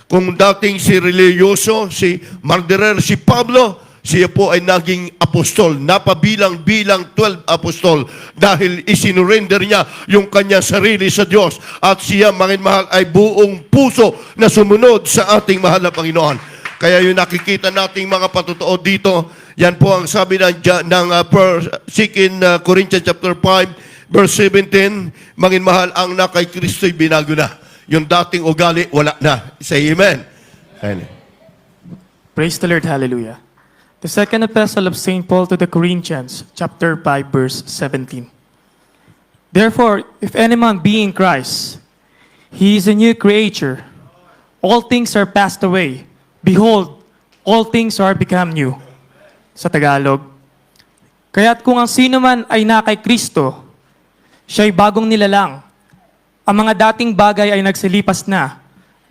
S1: Kung dating si religyoso, si martirer, si Pablo, siya po ay naging apostol. Napabilang-bilang 12 apostol dahil isinurrender niya yung kanya sarili sa Diyos. At siya, mga mahal, ay buong puso na sumunod sa ating mahal na Panginoon. Kaya yung nakikita nating mga patotoo dito, yan po ang sabi ng 2 Corinthians chapter 5, verse 17, mga mahal, ang na kay Kristo'y binago na. Yung dating ugali, wala na. Say amen. Amen.
S5: Praise the Lord, hallelujah. The second epistle of St. Paul to the Corinthians, chapter 5, verse 17. Therefore, if any man be in Christ, he is a new creature. All things are passed away. Behold, all things are become new. Sa Tagalog. Kaya't kung ang sino man ay na kay Kristo, siya'y bagong nilalang. Ang mga dating bagay ay nagsilipas na.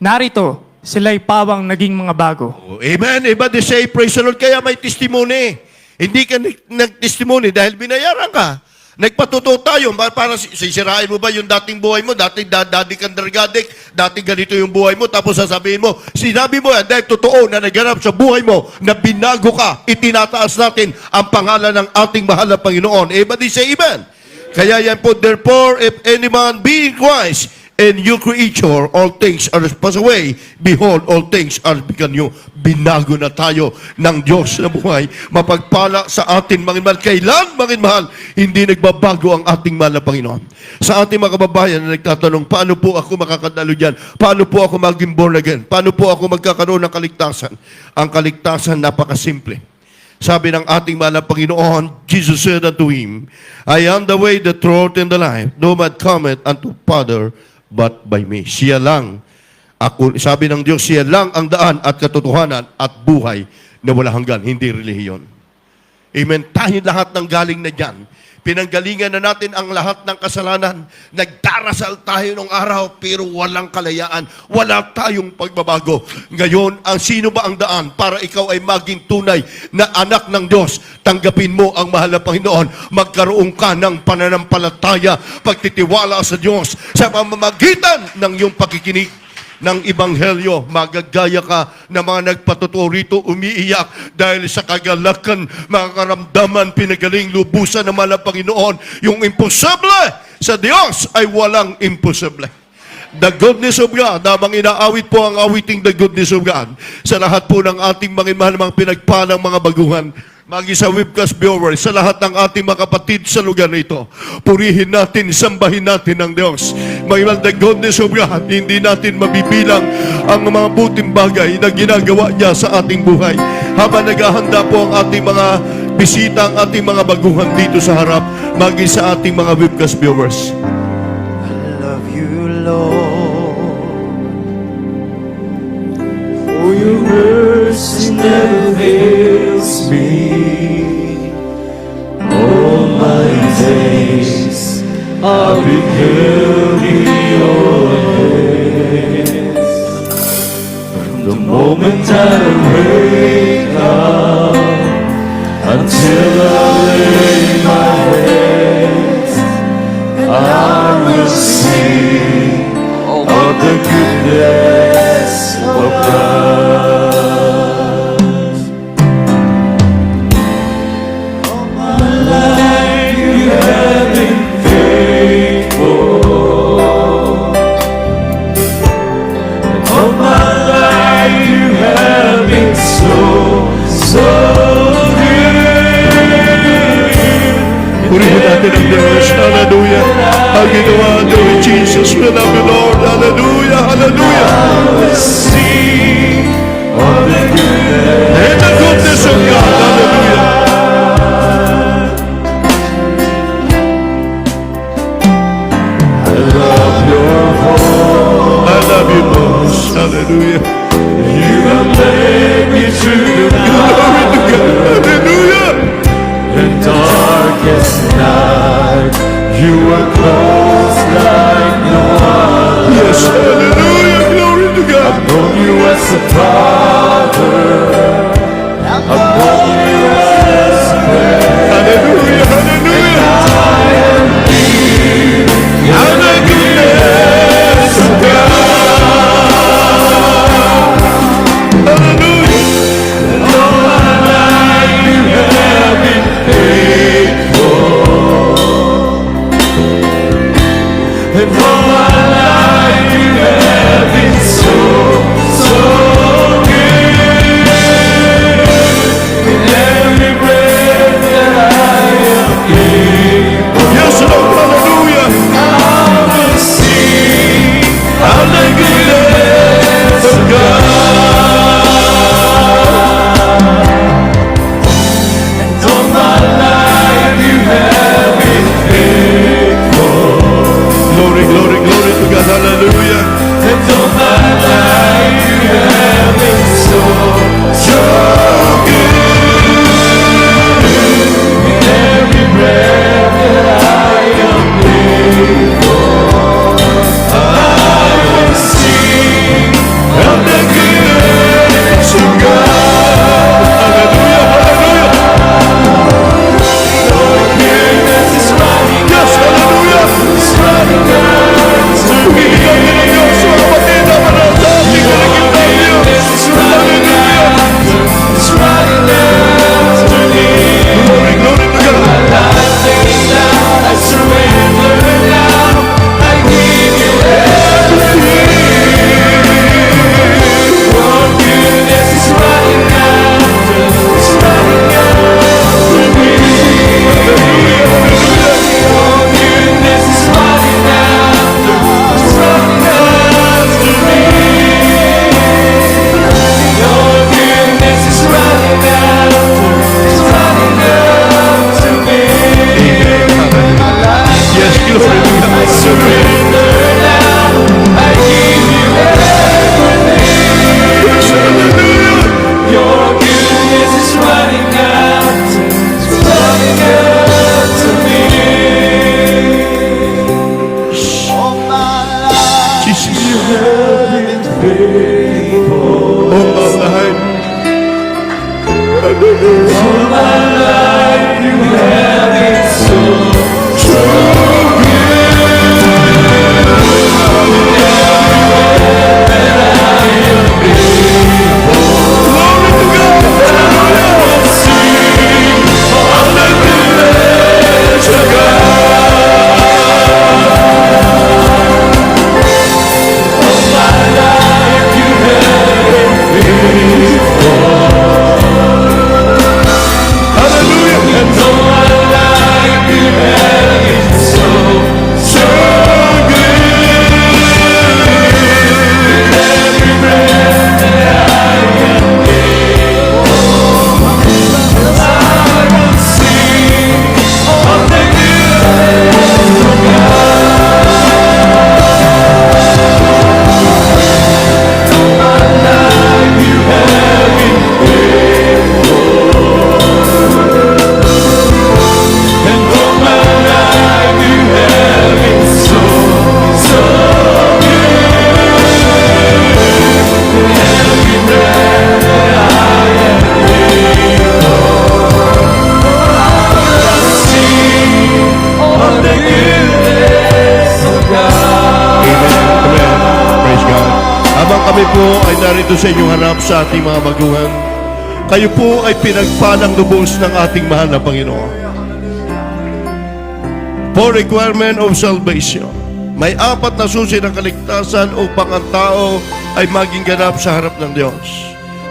S5: Narito, sila'y pawang naging mga bago.
S1: Oh, amen. Everybody say, praise the Lord. Kaya may testimony. Hindi ka nag-testimony dahil binayaran ka. Nagpatuto tayo. Para sisirain mo ba yung dating buhay mo? Dating daddy kandargadik, dating ganito yung buhay mo. Tapos sasabihin mo, sinabi mo yan dahil totoo na naganap sa buhay mo na binago ka. Itinataas natin ang pangalan ng ating mahal na Panginoon. Everybody say amen. Kaya yan po, therefore, if any man be in Christ, a new creature, all things are passed away. Behold, all things are become new. Binago na tayo ng Diyos na buhay. Mapagpala sa atin, mga mahal. Kailan, mga mahal, hindi nagbabago ang ating mahal na Panginoon. Sa ating mga kababayan na nagtatanong, paano po ako makakadalo dyan? Paano po ako maging born again? Paano po ako magkakaroon ng kaligtasan? Ang kaligtasan, napakasimple. Sabi ng ating mahal na Panginoon, Jesus said unto him, I am the way, the truth, and the life. No man cometh unto Father but by me. Siya lang. Sabi ng Diyos, siya lang ang daan at katotohanan at buhay na wala hanggan, hindi relihiyon. Amen. Tayo lahat ng galing na dyan. Pinanggalingan na natin ang lahat ng kasalanan. Nagdarasal tayo nung araw pero walang kalayaan. Wala tayong pagbabago. Ngayon, ang sino ba ang daan para ikaw ay maging tunay na anak ng Diyos? Tanggapin mo ang mahal na Panginoon. Magkaroon ka ng pananampalataya, pagtitiwala sa Diyos sa pamamagitan ng iyong pakikinig ng Ebanghelyo. Magagaya ka na mga nagpatotoo rito, umiiyak dahil sa kagalakan, mga karamdaman, pinagaling lubusan ng mahal na Panginoon. Yung imposible sa Diyos ay walang imposible. The goodness of God, habang inaawit po ang awiting the goodness of God sa lahat po ng ating mga mahal, mga pinagpalang mga baguhan, magi sa webcast viewers, sa lahat ng ating mga kapatid sa lugar nito. Purihin natin, sambahin natin ang Diyos. Mga the goodness of God, hindi natin mabibilang ang mga buting bagay na ginagawa niya sa ating buhay. Habang naghahanda po ang ating mga bisita, ang ating mga baguhan dito sa harap, magi sa ating mga webcast viewers.
S6: I love you, Lord. For your mercy never fails me. All my days I've been held in your hands. From the moment I wake up until I lay my head, I will sing of the goodness of God. All my life you have been faithful. And all my life you have been so good.
S1: Purihin natin ang Diyos. Hallelujah. Ang ginawa niyo in Jesus. We love you, Lord. Hallelujah. Hallelujah.
S6: I will sing of the good
S1: Praise God. Habang kami po ay narito sa inyong harap sa ating mga magulang, kayo po ay pinagpalang lubos ng ating mahal na Panginoon. For requirement of salvation, may 4 na susi ng kaligtasan upang ang tao ay maging ganap sa harap ng Diyos.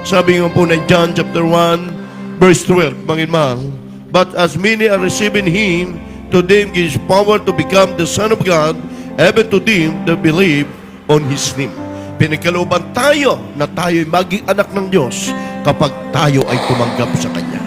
S1: Sabi nga po ng John chapter 1, verse 12, Panginoon mahal, but as many are receiving Him, to them gives power to become the Son of God, even to them that believe on His name. Pinagkalooban tayo na tayo ay maging anak ng Diyos kapag tayo ay tumanggap sa Kanya.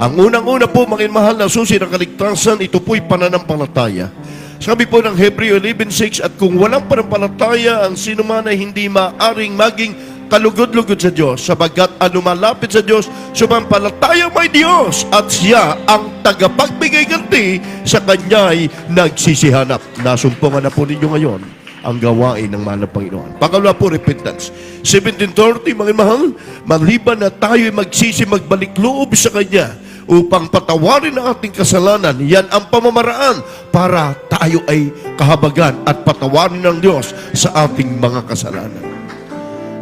S1: Ang unang-una po, mga mahal na susi ng kaligtasan, ito po'y pananampalataya. Sabi po ng Hebreo 11:6, at kung walang pananampalataya, ang sino man ay hindi maaring maging kalugod-lugod sa Diyos, sabagat ang lumalapit sa Diyos, sumampalataya may Diyos, at siya ang tagapagbigay ganti sa Kanya'y nagsisihanap. Nasumpungan na po ninyo ngayon ang gawain ng mahal na Panginoon. Pangalawa po, repentance. 17:30, mga mahal, maliban na tayo'y magsisi, magbalik loob sa Kanya upang patawarin ang ating kasalanan, yan ang pamamaraan para tayo ay kahabagan at patawarin ng Diyos sa ating mga kasalanan.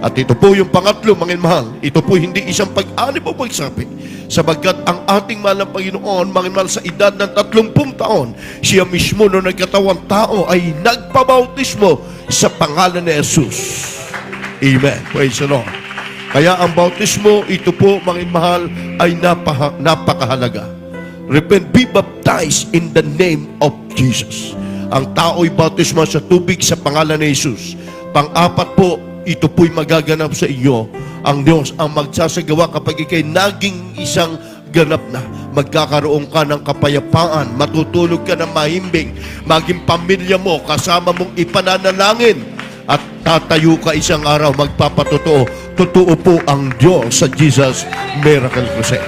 S1: At ito po yung pangatlo, mga mahal, ito po hindi isang pag-anib o pagsabi, sabagkat ang ating mahal na Panginoon, mga mahal, sa edad ng 30 taon, siya mismo no nagkatawang tao ay nagpabautismo sa pangalan ni Jesus. Amen. Praise the Lord. Kaya ang bautismo, ito po, mga mahal, ay napakahalaga. Repent, be baptized in the name of Jesus. Ang tao'y bautismo sa tubig sa pangalan ni Jesus. Pang-apat po, ito po'y magaganap sa iyo. Ang Diyos ang magsasagawa kapag ikay naging isang ganap na. Magkakaroon ka ng kapayapaan, matutulog ka ng mahimbing, maging pamilya mo, kasama mong ipananalangin, at tatayo ka isang araw, magpapatotoo. Totoo po ang Diyos sa Jesus Miracle Crusade.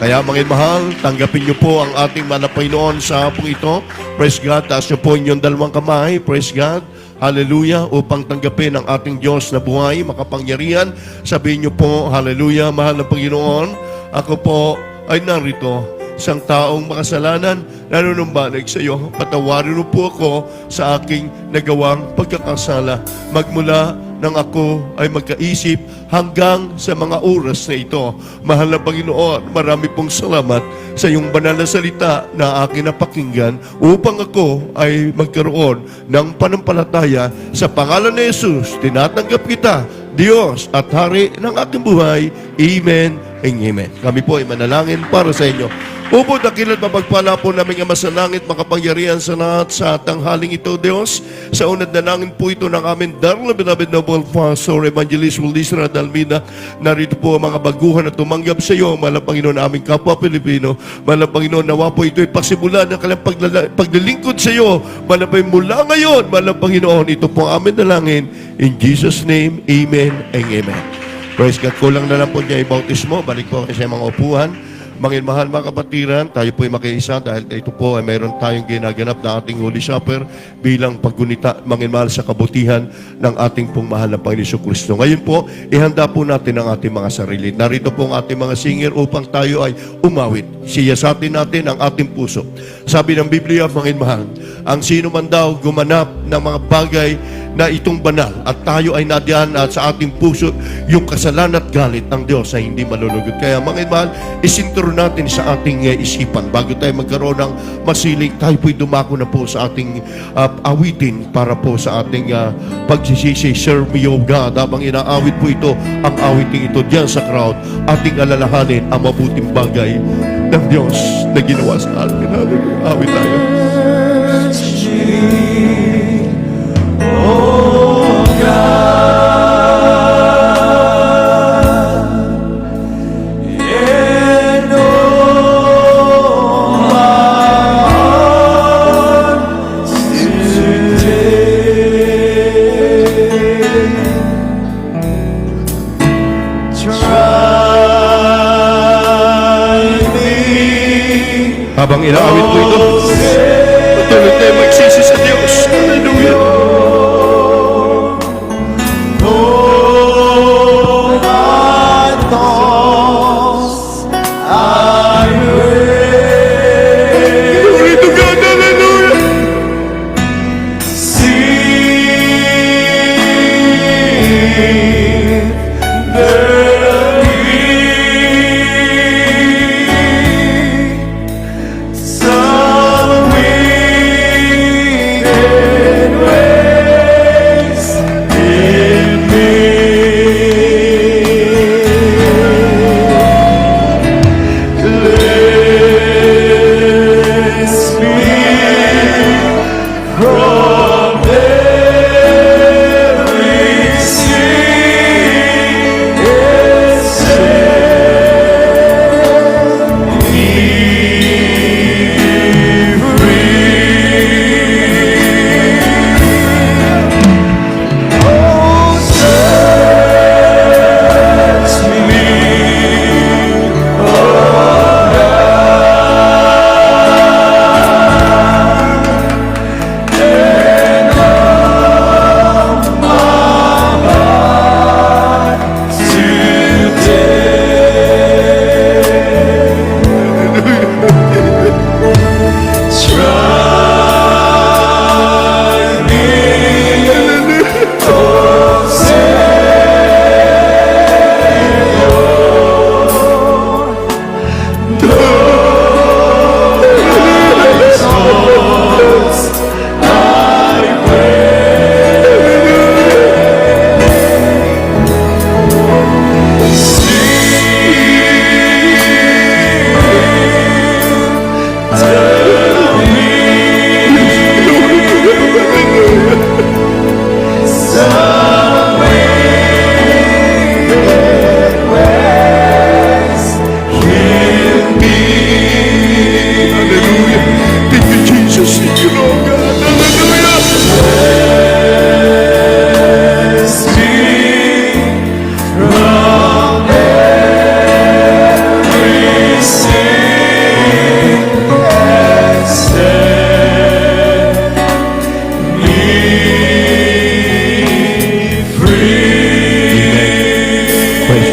S1: Kaya mga mahal, tanggapin niyo po ang ating mahal na Panginoon sa hapong ito. Praise God. Taas niyo po inyong dalawang kamay. Praise God. Hallelujah. Upang tanggapin ang ating Diyos na buhay, makapangyarihan. Sabihin niyo po, hallelujah, mahal na Panginoon. Ako po ay narito, isang taong makasalanan, nanunumbanig sa iyo. Patawarin mo po ako sa aking nagawang pagkakasala. Magmula nang ako ay magkaisip hanggang sa mga oras na ito. Mahal na Panginoon, marami pong salamat sa iyong banal na salita na akin napakinggan upang ako ay magkaroon ng panampalataya sa pangalan ni Jesus. Tinatanggap kita, Diyos at Hari ng aking buhay. Amen and amen. Kami po ay manalangin para sa inyo. Upo, dakilat, mapagpala po namin Ama sa langit, makapangyarihan sa lahat sa tanghaling ito, Diyos. Sa unad na langin po ito ng amin, Darla Beloved Noble Pastor, Evangelist Waldisra Dalmina. Narito po ang mga baguhan na tumanggap sa iyo, Malang Panginoon, aming kapwa Pilipino. Malang Panginoon, nawa po ito'y pasimula ng kanilang paglilingkod sa iyo. Malang Panginoon, mula ngayon, Malang Panginoon, ito po ang amin na langin. In Jesus' name, amen and amen. Praise God. Kulang na lang po niya ibautismo. Balik po kayo sa mga upuhan. Mangin mahal mga kapatiran, tayo po ay makiisa dahil ito po ay mayroon tayong ginaganap na ating Holy Supper bilang paggunita, mangin mahal sa kabutihan ng ating pong mahal na Panginoon Kristo. Ngayon po, ihanda po natin ang ating mga sarili. Narito po ang ating mga singer upang tayo ay umawit. Siyasatin natin ang ating puso. Sabi ng Biblia, mangin mahal, ang sino man daw gumanap ng mga bagay na itong banal at tayo ay nadiyan at sa ating puso yung kasalanan at galit ng Diyos ay hindi malulugod. Kaya mga mahal, isinturo natin sa ating isipan bago tayo magkaroon ng masiling, tayo po'y dumako na po sa ating awitin para po sa ating pagsisisi, Serve Me, O God. Habang inaawit po ito, ang awiting ito diyan sa crowd, ating alalahanin ang mabuting bagay ng Diyos na ginawa sa atin. Hallelujah. Awit tayo. Habang inaawit po ito, patuloy tayo magsisi sa Diyos. Hallelujah. Glory to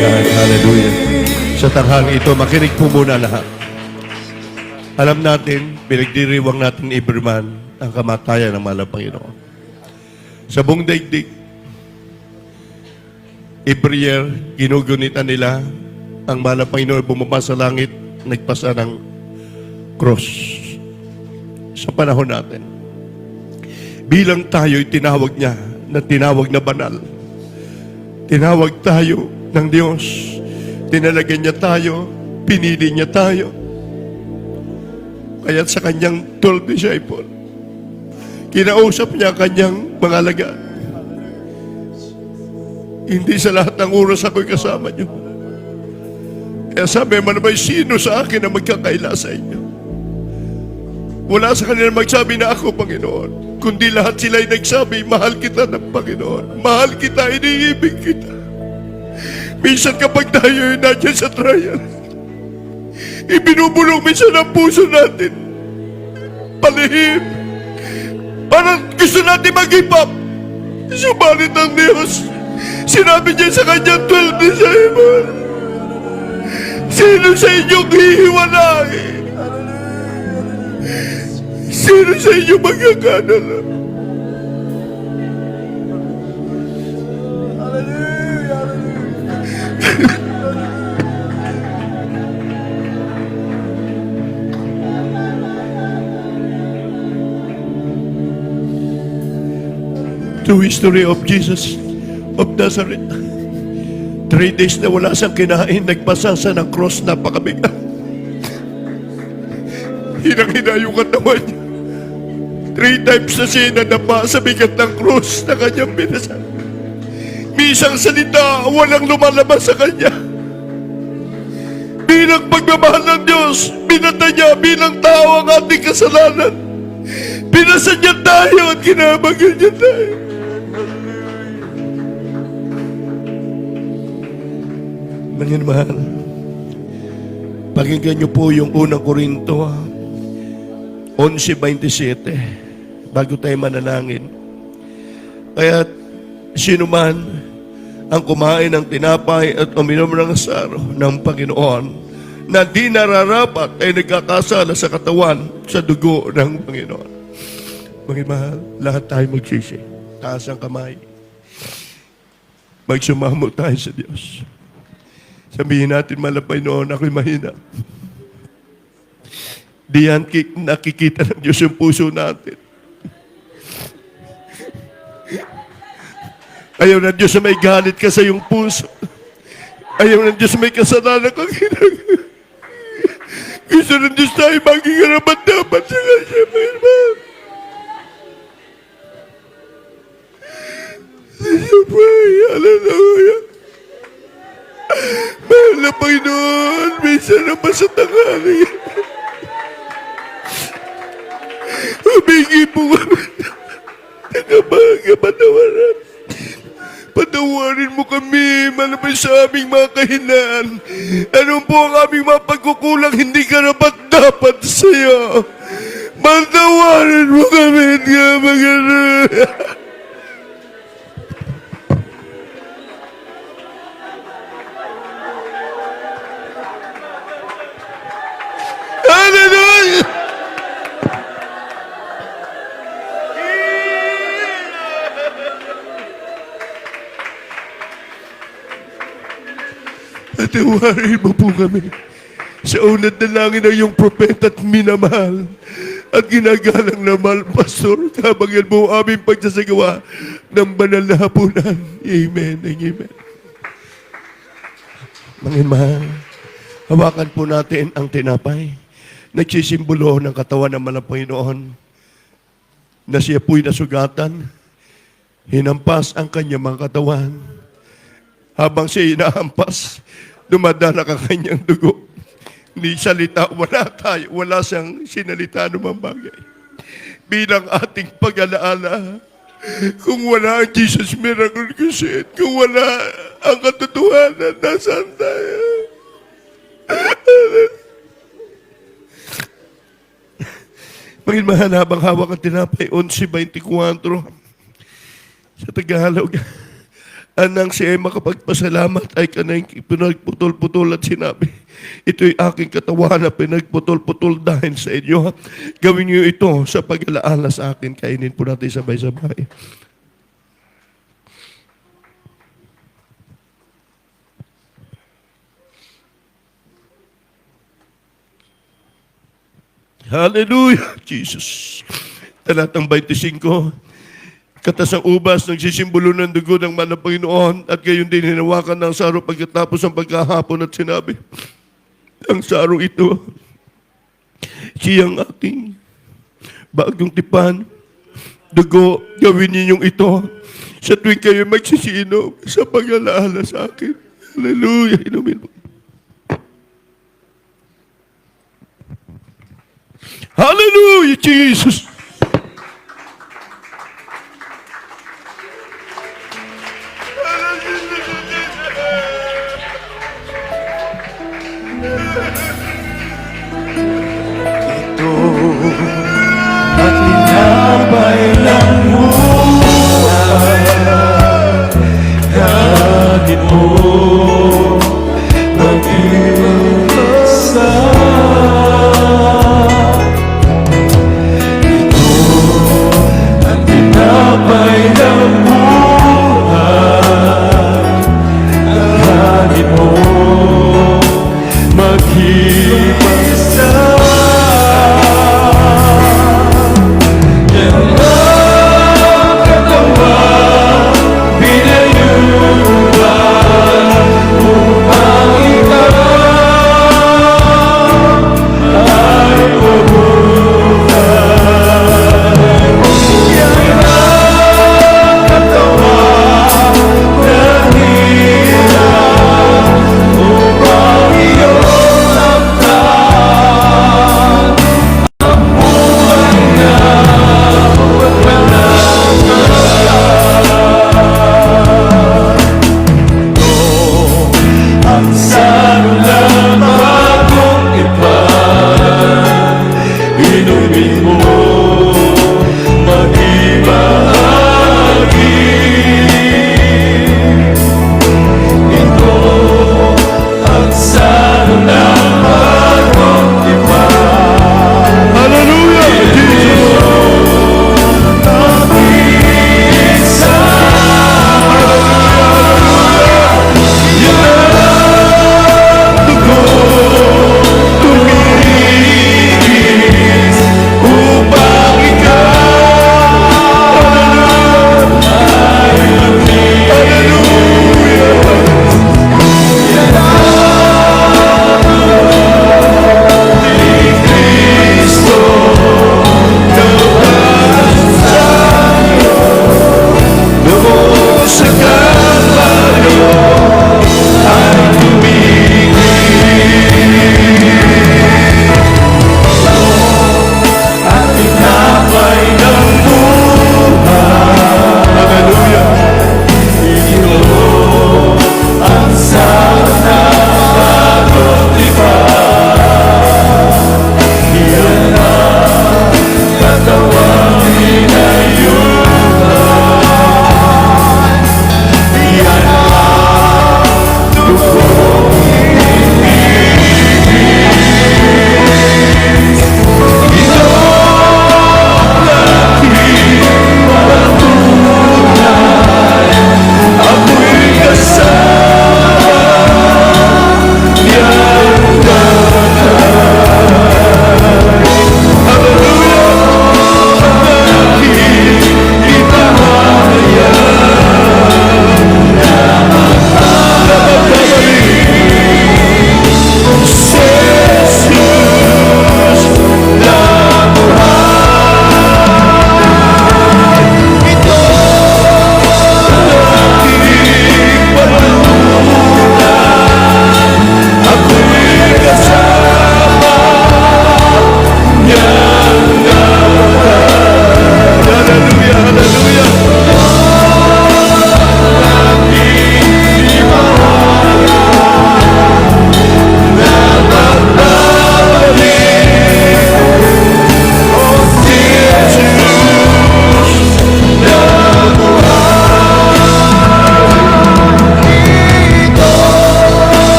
S1: God. Hallelujah. Sa tanghali ito, makinig po muna lahat. Alam natin, pinagdiriwang natin every man ang kamatayan ng mahal na Panginoon. Sa buong daigdig, every year, ginugunitan nila ang mahal na Panginoon bumaba sa langit, nagpasa ng cross. Sa panahon natin, bilang tayo'y tinawag niya na tinawag na banal. Tinawag tayo ng Diyos. Tinalagyan niya tayo, pinili niya tayo. Kaya sa kanyang 12 disciple, kinausap niya kanyang mga alagad. Hindi sa lahat ng oras ako'y kasama niyo. Kaya sabi, man ba sino sa akin na magkakaila sa inyo? Wala sa kanila magsabi na ako, Panginoon. Kundi lahat sila'y nagsabi, mahal kita ng Panginoon. Mahal kita, iniibig kita. Minsan kapag tayo nandiyan sa trial, Ibinubulong minsan ang puso natin. Palihim. Parang gusto natin mag-give up. Subalit ang Diyos, sinabi niya sa kanyang 12 disciples, sino sa inyong hihiwalay? Sino sa inyong magkakanala? True history of Jesus of Nazareth. 3 days na wala siyang kinain, nagpasasa ng cross, napakabigat. Hinang-hina yung katawan niya. 3 times na siya nadapa sa bigat ng cross na kanyang pinasa. Misang salita, walang lumalabas sa kanya. Bilang pagmamahal ng Diyos, binata niya bilang tao ang ating kasalanan. Pinasa niya tayo at kinabagyan niya tayo. Mga mahal, pakinggan niyo po yung unang Korinto 11:27 bago tayo manalangin. Kaya sino man ang kumain ng tinapay at uminom ng saro ng Panginoon na di nararapat ay nagkakasala sa katawan sa dugo ng Panginoon. Mga mahal, lahat tayo magsisi. Taas ang kamay. Magsumamo tayo sa Diyos. Sabihin natin, malapay noon, ako'y mahina. Di yan nakikita ng Diyos yung puso natin. Ayaw ng Diyos na may galit ka sa iyong puso. Ayaw ng Diyos na may kasalanan kang ginagawa. Gusto ng Diyos tayo maging karapat-dapat sa Kanya, mga irmão. Hallelujah. Mahal na Panginoon, minsan na pa sa tanghali. Humingi po kami ng patawaran. Patawarin mo kami, malapit sa aming mga kahinaan. Anong po ang aming mga pagkukulang hindi karapat-dapat sa iyo? Patawarin mo kami nga magano. Hallelujah! Patawarin mo po kami sa unad na langit ng iyong propeta at minamahal at ginagalang na mahal, Pastor, kabangan mo ang aming pagsasagawa ng banal na hapunan. Amen and amen. Mga mahal, hawakan po natin ang tinapay. Nagsisimbolo ng katawan ng malang Panginoon na siya po'y nasugatan, hinampas ang kanyang mga katawan. Habang siya inahampas, dumadala ang kanyang dugo. Ni salita, wala siyang sinalita anumang bagay. Bilang ating pag-alaala, kung wala ang Jesus Miracle Crusade, kung wala ang katotohanan, nasaan tayo? Panginoon, habang hawak ang tinapay, 11:24 sa Tagalog, anang siya ay makapagpasalamat ay kanang pinagputol-putol at sinabi, ito'y aking katawan na pinagputol-putol dahil sa inyo. Gawin niyo ito sa pag-alaala sa akin. Kainin po natin sabay-sabay. Hallelujah, Jesus. Talatang 25, katas ang ubas, nagsisimbolo ng dugo ng mahal na Panginoon at gayon din hinawakan ng saro pagkatapos ng pagkahapon at sinabi, ang saro ito, siyang aking bagong tipan, dugo, gawin ninyong ito sa tuwing kayo magsisinom sa pag-alaala sa akin. Hallelujah, inumin mo. Hallelujah, Jesus.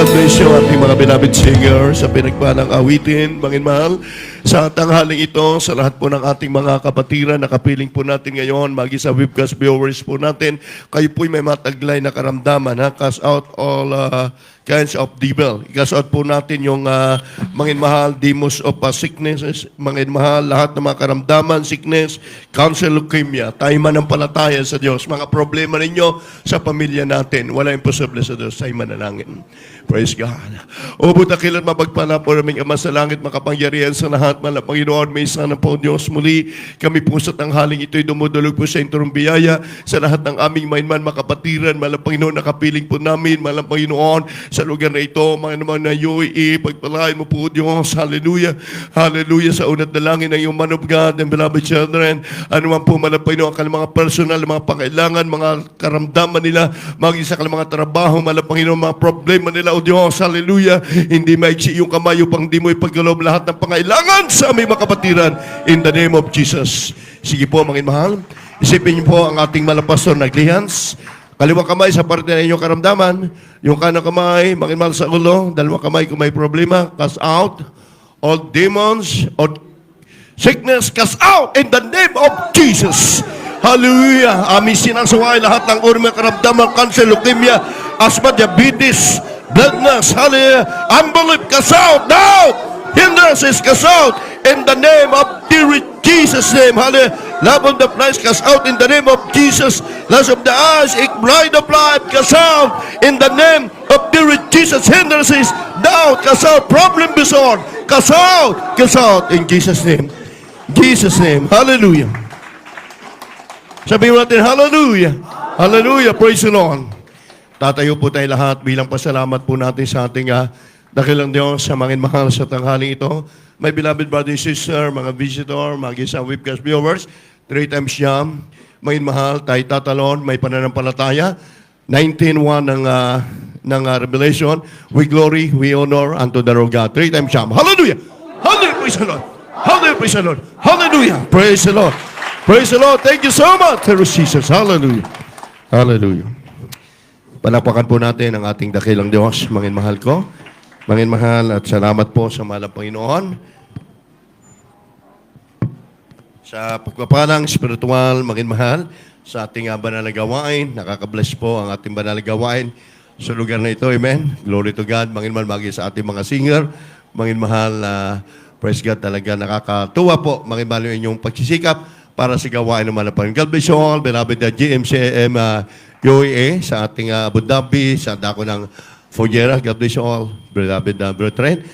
S1: God bless you, ating mga beloved singers sa pinagpalang awitin, Mangin Mahal. Sa tanghaling ito, sa lahat po ng ating mga kapatiran na kapiling po natin ngayon, magi sa webcast viewers po natin, kayo po'y may mataglay na karamdaman, ha? Cast out all kinds of devil. I-cast out po natin yung Mangin Mahal, demons of sicknesses, Mangin Mahal, lahat ng mga karamdaman, sickness, cancer, leukemia, tayo manampalataya sa Diyos. Mga problema ninyo sa pamilya natin, wala imposible sa Diyos, tayo manalangin. Praise God. O butakilan mapagpala po naming Ama sa langit, makapangyarihan sa lahat, mga Panginoon, may sana po Diyos muli. Kami po sa tanghaling ito'y dumudulog po sa inturong biyaya sa lahat ng aming mainman makapatiran, mga Panginoon, nakapiling po namin, mga Panginoon, sa lugar na ito, mga naman na UAE, pagpalain mo po Diyos, hallelujah, hallelujah, sa unat na langin ng iyong man of God and beloved children, ano man po, mga Panginoon, ang kanilang mga personal, mga pangailangan, mga karamdaman nila, maging sa kanilang mga trabaho, mga Panginoon, mga problema nila, o Diyos, hallelujah, hindi maiksi yung kamay upang di mo ipagkaloob lahat ng pangailangan sa aming mga kapatiran, in the name of Jesus. Sige po, mga mahal, isipin niyo po ang ating malapastor na Glihans. Kaliwang kamay sa parte ng inyong karamdaman, yung kanang kamay, mga mahal sa ulo, dalawang kamay kung may problema, cast out all demons, all sickness, cast out in the name of Jesus. Hallelujah. Aming sinasaway lahat ng uri ng karamdaman, cancer, leukemia, asthma, diabetes, bloodness, hallelujah, unbelief, cast out now. Hindrances, cast out in the name of Jesus' name. Hallelujah. Love of the flesh, cast out in the name of Jesus. Lust of the eyes, pride of life, cast out in the name of Jesus. Hindrances, doubt, cast out. Problem disorder, cast out in Jesus' name. Jesus' name. Hallelujah. Sabihin natin, hallelujah. Hallelujah. Praise the Lord. Tatayo po tayo lahat bilang pasalamat po natin sa ating dakilang Diyos sa Mangin Mahal sa tanghaling ito. My beloved brother and sister, mga visitor, mga isang webcast viewers, 3 times Siyam, Mangin Mahal, tayo tatalon, may pananampalataya. 19:1 ng Revelation, we glory, we honor unto the Lord God. 3 times Siyam. Hallelujah! Hallelujah! Praise the Lord! Hallelujah! Praise the Lord! Hallelujah! Praise the Lord! Praise the Lord! Thank you so much, Lord Jesus. Hallelujah! Hallelujah! Palakpakan po natin ang ating dakilang Diyos, Mangin Mahal ko. Mangin Mahal, at salamat po sa mahal na Panginoon sa pagpapalang spiritual, Mangin Mahal, sa ating banal na gawain. Nakaka-bless po ang ating banal na gawain sa lugar na ito. Amen. Glory to God. Mangin Mahal, magi sa ating mga singer. Mangin Mahal, praise God, talaga nakakatuwa po. Mangin Mahal, yung inyong pagsisikap para sa gawain ng mga Panginoon. God bless you all. Beloved GMCM UAE sa ating Abu Dhabi, sa dako ng Fogera. God bless you all, beloved brethren.